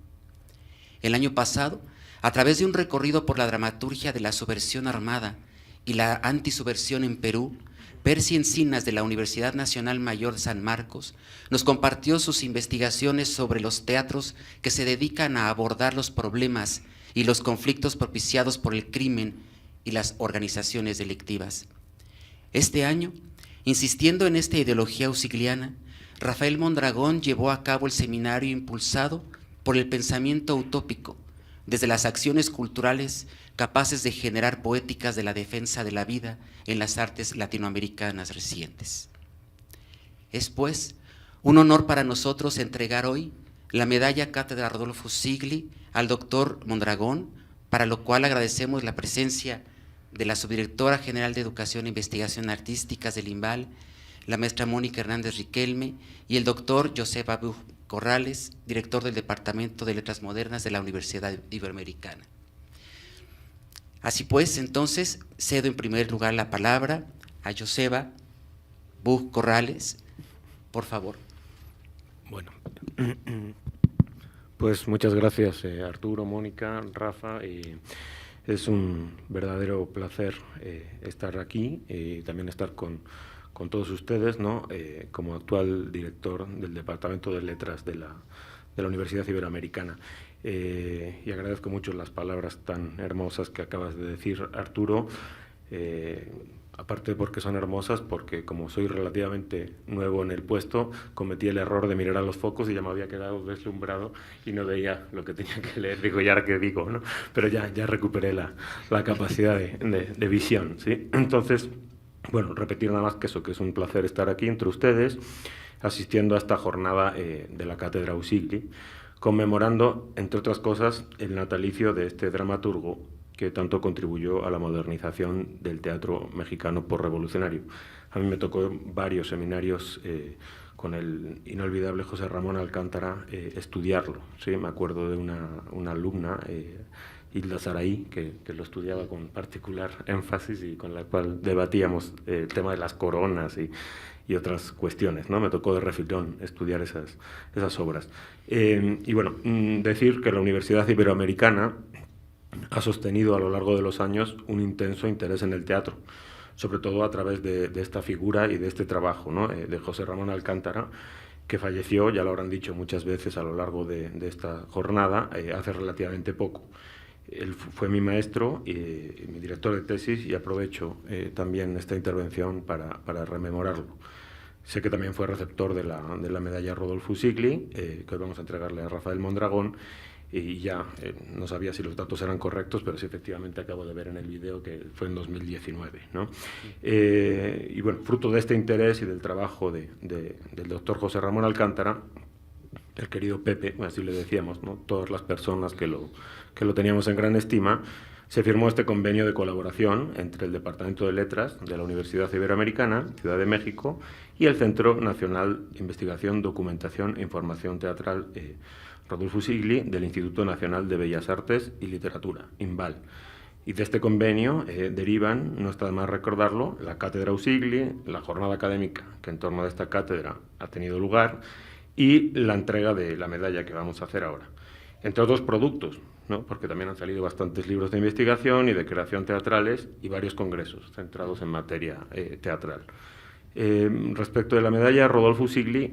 El año pasado, a través de un recorrido por la dramaturgia de la subversión armada y la antisubversión en Perú, Percy Encinas de la Universidad Nacional Mayor de San Marcos nos compartió sus investigaciones sobre los teatros que se dedican a abordar los problemas y los conflictos propiciados por el crimen y las organizaciones delictivas. Este año, insistiendo en esta ideología usigliana, Rafael Mondragón llevó a cabo el seminario impulsado por el pensamiento utópico, desde las acciones culturales capaces de generar poéticas de la defensa de la vida en las artes latinoamericanas recientes. Es, pues, un honor para nosotros entregar hoy la medalla Cátedra Rodolfo Sigli al doctor Mondragón, para lo cual agradecemos la presencia de la Subdirectora General de Educación e Investigación Artísticas del INVAL, la maestra Mónica Hernández Riquelme, y el doctor Joseba Buch Corrales, director del Departamento de Letras Modernas de la Universidad Iberoamericana. Así pues, entonces, cedo en primer lugar la palabra a Joseba Bug Corrales, por favor. Bueno, pues muchas gracias Arturo, Mónica, Rafa. Es un verdadero placer estar aquí y también estar con todos ustedes, ¿no? Como actual director del Departamento de Letras de la Universidad Iberoamericana. Y agradezco mucho las palabras tan hermosas que acabas de decir, Arturo. Aparte porque son hermosas, porque como soy relativamente nuevo en el puesto, cometí el error de mirar a los focos y ya me había quedado deslumbrado y no veía lo que tenía que leer. Digo, ¿y ahora qué digo? ¿No? Pero ya recuperé la capacidad de visión, ¿sí? Entonces, bueno, repetir nada más que eso, que es un placer estar aquí entre ustedes, asistiendo a esta jornada de la Cátedra Usigli, conmemorando, entre otras cosas, el natalicio de este dramaturgo que tanto contribuyó a la modernización del teatro mexicano posrevolucionario. A mí me tocó varios seminarios con el inolvidable José Ramón Alcántara estudiarlo, ¿sí? Me acuerdo de una alumna, Hilda Saraí, que lo estudiaba con particular énfasis y con la cual debatíamos el tema de las coronas y otras cuestiones, ¿no? Me tocó de refilón estudiar esas obras. Y bueno, decir que la Universidad Iberoamericana ha sostenido a lo largo de los años un intenso interés en el teatro, sobre todo a través de esta figura y de este trabajo, ¿no? De José Ramón Alcántara, que falleció, ya lo habrán dicho muchas veces a lo largo de esta jornada, hace relativamente poco. Él fue mi maestro y mi director de tesis, y aprovecho también esta intervención para rememorarlo. Sé que también fue receptor de la medalla Rodolfo Usigli, que hoy vamos a entregarle a Rafael Mondragón, y ya no sabía si los datos eran correctos, pero sí, efectivamente acabo de ver en el video que fue en 2019, ¿no? Y bueno, fruto de este interés y del trabajo del doctor José Ramón Alcántara, el querido Pepe, así le decíamos, ¿no? Todas las personas que lo teníamos en gran estima, se firmó este convenio de colaboración entre el Departamento de Letras de la Universidad Iberoamericana, Ciudad de México, y el Centro Nacional de Investigación, Documentación e Información Teatral Rodolfo Usigli del Instituto Nacional de Bellas Artes y Literatura, INVAL. Y de este convenio derivan, no está de más recordarlo, la Cátedra Usigli, la jornada académica que en torno a esta cátedra ha tenido lugar y la entrega de la medalla que vamos a hacer ahora. Entre otros productos, ¿no? Porque también han salido bastantes libros de investigación y de creación teatrales y varios congresos centrados en materia teatral. Respecto de la medalla Rodolfo Usigli,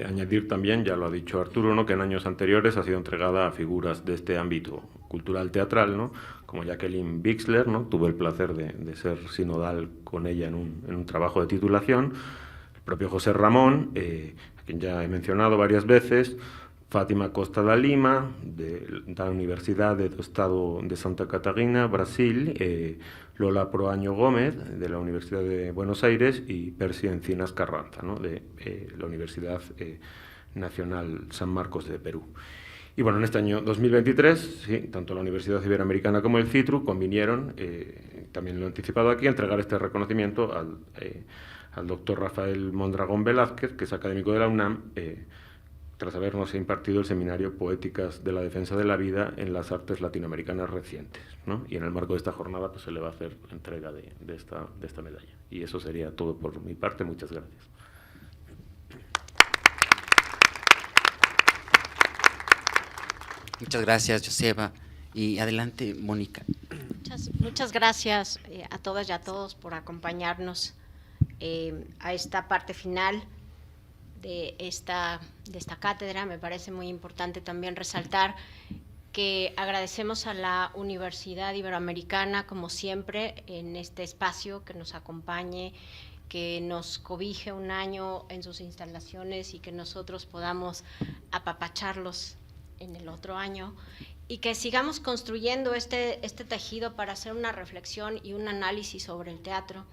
añadir también, ya lo ha dicho Arturo, ¿no? Que en años anteriores ha sido entregada a figuras de este ámbito cultural teatral, ¿no? Como Jacqueline Bixler, ¿no? Tuve el placer de ser sinodal con ella en un trabajo de titulación, el propio José Ramón, a quien ya he mencionado varias veces, Fátima Costa da Lima, de la Universidad do Estado de Santa Catarina, Brasil, Lola Proaño Gómez, de la Universidad de Buenos Aires, y Percy Encinas Carranza, ¿no? De la Universidad Nacional San Marcos de Perú. Y bueno, en este año 2023, sí, tanto la Universidad Iberoamericana como el CITRU convinieron, también lo he anticipado aquí, a entregar este reconocimiento al doctor Rafael Mondragón Velázquez, que es académico de la UNAM, tras habernos impartido el seminario Poéticas de la Defensa de la Vida en las Artes Latinoamericanas Recientes, ¿no? Y en el marco de esta jornada pues se le va a hacer entrega de esta medalla. Y eso sería todo por mi parte. Muchas gracias. Muchas gracias, Joseba. Y adelante, Mónica. Muchas gracias a todas y a todos por acompañarnos a esta parte final de esta cátedra. Me parece muy importante también resaltar que agradecemos a la Universidad Iberoamericana, como siempre, en este espacio, que nos acompañe, que nos cobije un año en sus instalaciones y que nosotros podamos apapacharlos en el otro año, y que sigamos construyendo este tejido para hacer una reflexión y un análisis sobre el teatro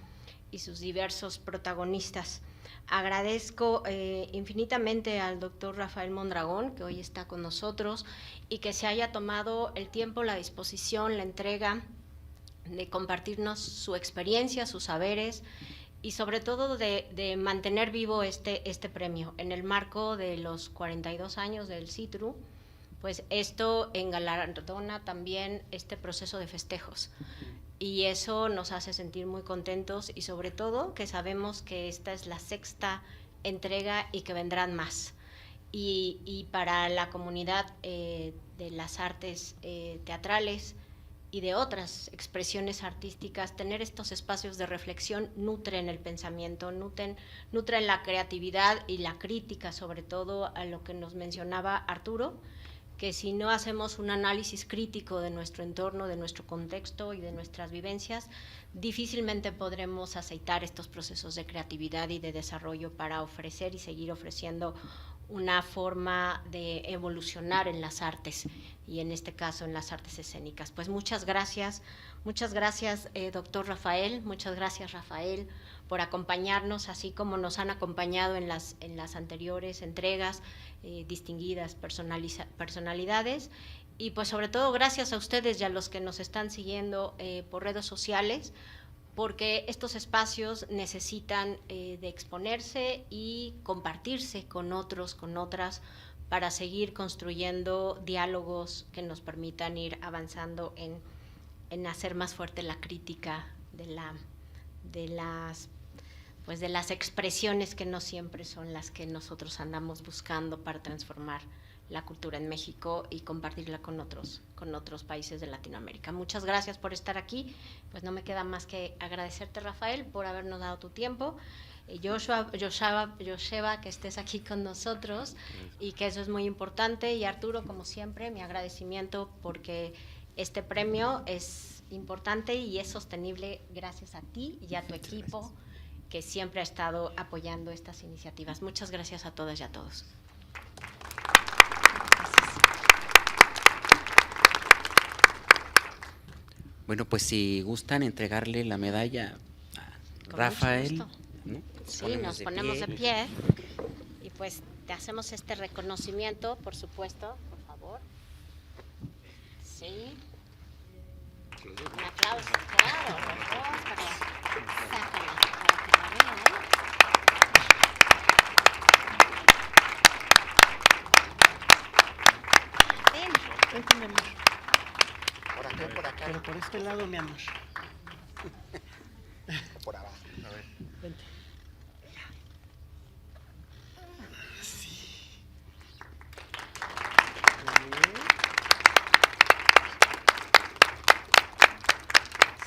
y sus diversos protagonistas. Agradezco infinitamente al doctor Rafael Mondragón, que hoy está con nosotros, y que se haya tomado el tiempo, la disposición, la entrega de compartirnos su experiencia, sus saberes, y sobre todo de mantener vivo este premio en el marco de los 42 años del CITRU. Pues esto engalardona también este proceso de festejos. y eso nos hace sentir muy contentos y sobre todo que sabemos que esta es la 6ª entrega y que vendrán más. Y para la comunidad de las artes teatrales y de otras expresiones artísticas, tener estos espacios de reflexión nutren el pensamiento, nutren la creatividad y la crítica, sobre todo a lo que nos mencionaba Arturo, que si no hacemos un análisis crítico de nuestro entorno, de nuestro contexto y de nuestras vivencias, difícilmente podremos aceitar estos procesos de creatividad y de desarrollo para ofrecer y seguir ofreciendo una forma de evolucionar en las artes y en este caso en las artes escénicas. Pues muchas gracias doctor Rafael, muchas gracias Rafael por acompañarnos, así como nos han acompañado en las anteriores entregas, distinguidas personalidades, y pues sobre todo gracias a ustedes y a los que nos están siguiendo por redes sociales, porque estos espacios necesitan de exponerse y compartirse con otros, con otras, para seguir construyendo diálogos que nos permitan ir avanzando en hacer más fuerte la crítica de las expresiones que no siempre son las que nosotros andamos buscando para transformar la cultura en México y compartirla con otros países de Latinoamérica. Muchas gracias por estar aquí. Pues no me queda más que agradecerte, Rafael, por habernos dado tu tiempo. Yosheba, que estés aquí con nosotros y que eso es muy importante. Y Arturo, como siempre, mi agradecimiento porque este premio es importante y es sostenible gracias a ti y a tu equipo que siempre ha estado apoyando estas iniciativas. Muchas gracias a todas y a todos. Bueno, pues si gustan entregarle la medalla a Rafael, ¿no? Sí, nos ponemos de pie y pues te hacemos este reconocimiento, por supuesto, por favor. Sí. Un aplauso, claro, sácala para que la vean. Vente, mi amor. Por acá, por acá. Pero por este lado, mi amor. Por abajo, a ver. Vente.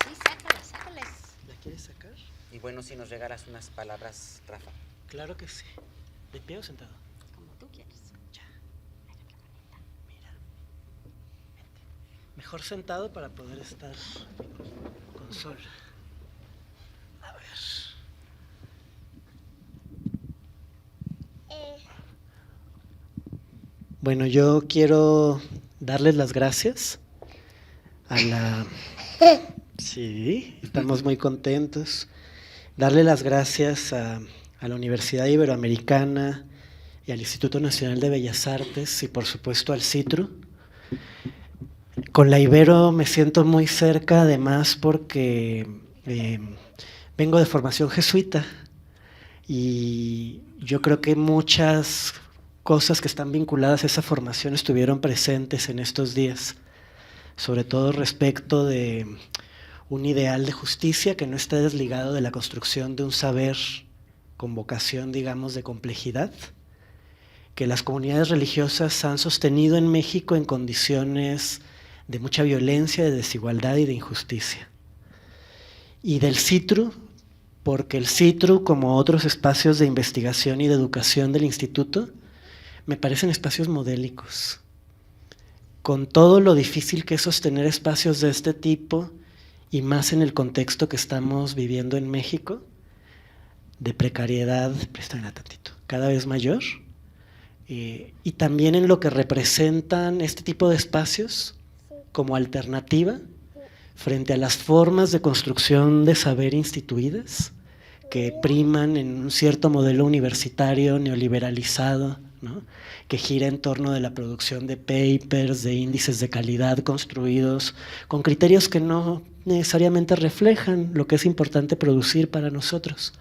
Sí, sácales. ¿La quieres sacar? Y bueno, si nos regalas unas palabras, Rafa. Claro que sí. ¿De pie o sentado? Como tú quieres. Ya. Mira qué bonita. Mira. Vente. Mejor sentado para poder estar con sol. A ver. Bueno, yo quiero darles las gracias a la... Sí, estamos muy contentos. Darle las gracias a la Universidad Iberoamericana y al Instituto Nacional de Bellas Artes y por supuesto al CITRU. Con la Ibero me siento muy cerca, además porque vengo de formación jesuita y yo creo que muchas cosas que están vinculadas a esa formación estuvieron presentes en estos días, sobre todo respecto de un ideal de justicia que no está desligado de la construcción de un saber con vocación, digamos, de complejidad, que las comunidades religiosas han sostenido en México en condiciones de mucha violencia, de desigualdad y de injusticia. Y del CITRU, porque el CITRU, como otros espacios de investigación y de educación del instituto, me parecen espacios modélicos. Con todo lo difícil que es sostener espacios de este tipo, y más en el contexto que estamos viviendo en México, de precariedad, préstame tantito, cada vez mayor, y también en lo que representan este tipo de espacios como alternativa frente a las formas de construcción de saber instituidas que priman en un cierto modelo universitario neoliberalizado, ¿no?, que gira en torno de la producción de papers, de índices de calidad construidos con criterios que no necesariamente reflejan lo que es importante producir para nosotros.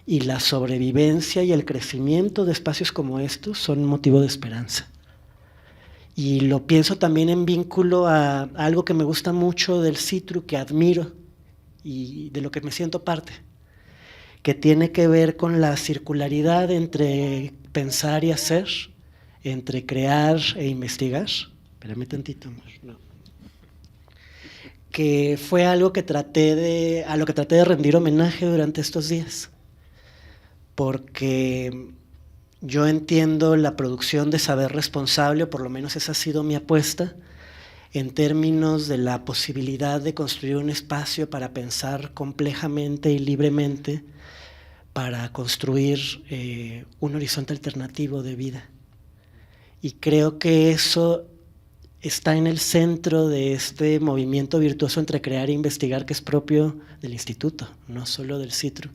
Y la sobrevivencia y el crecimiento de espacios como estos son motivo de esperanza. Y lo pienso también en vínculo a algo que me gusta mucho del CITRU, que admiro y de lo que me siento parte, que tiene que ver con la circularidad entre pensar y hacer, entre crear e investigar. Espérame tantito, amor. No. Que fue algo que a lo que traté de rendir homenaje durante estos días, porque yo entiendo la producción de saber responsable, o por lo menos esa ha sido mi apuesta, en términos de la posibilidad de construir un espacio para pensar complejamente y libremente, para construir un horizonte alternativo de vida. Y creo que eso está en el centro de este movimiento virtuoso entre crear e investigar, que es propio del instituto, no solo del CITRU,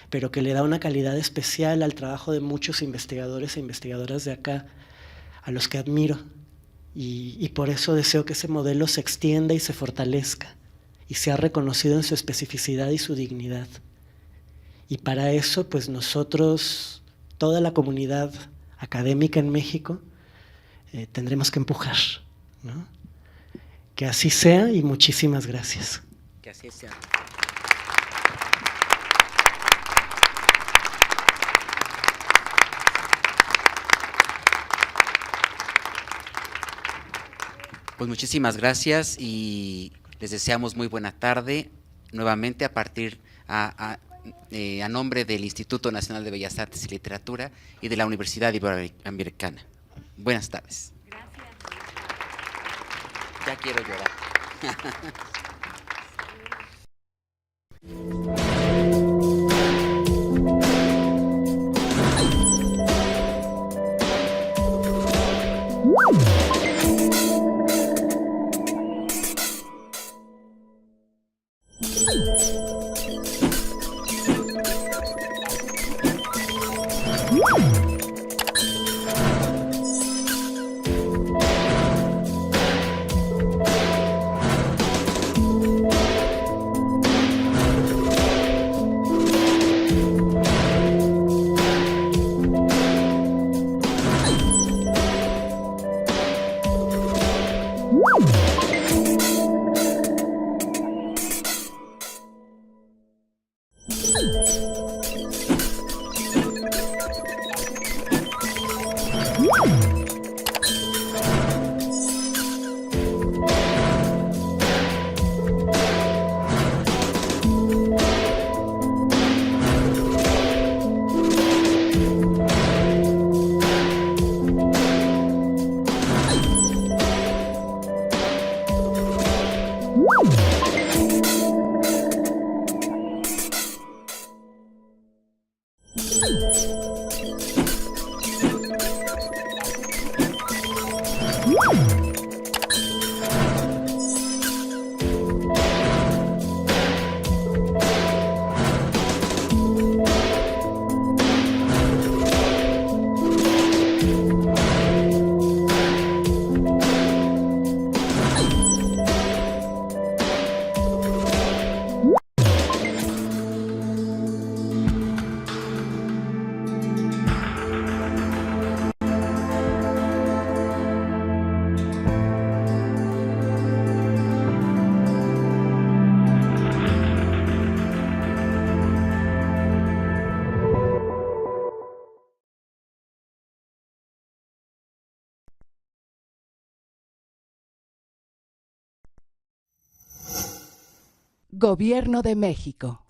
pero que le da una calidad especial al trabajo de muchos investigadores e investigadoras de acá, a los que admiro, y por eso deseo que ese modelo se extienda y se fortalezca, y sea reconocido en su especificidad y su dignidad. Y para eso, pues nosotros, toda la comunidad académica en México, tendremos que empujar, ¿no? Que así sea, y muchísimas gracias. Que así sea. Pues muchísimas gracias y les deseamos muy buena tarde. Nuevamente a nombre del Instituto Nacional de Bellas Artes y Literatura y de la Universidad Iberoamericana. Buenas tardes. Gracias. Ya quiero llorar. Gobierno de México.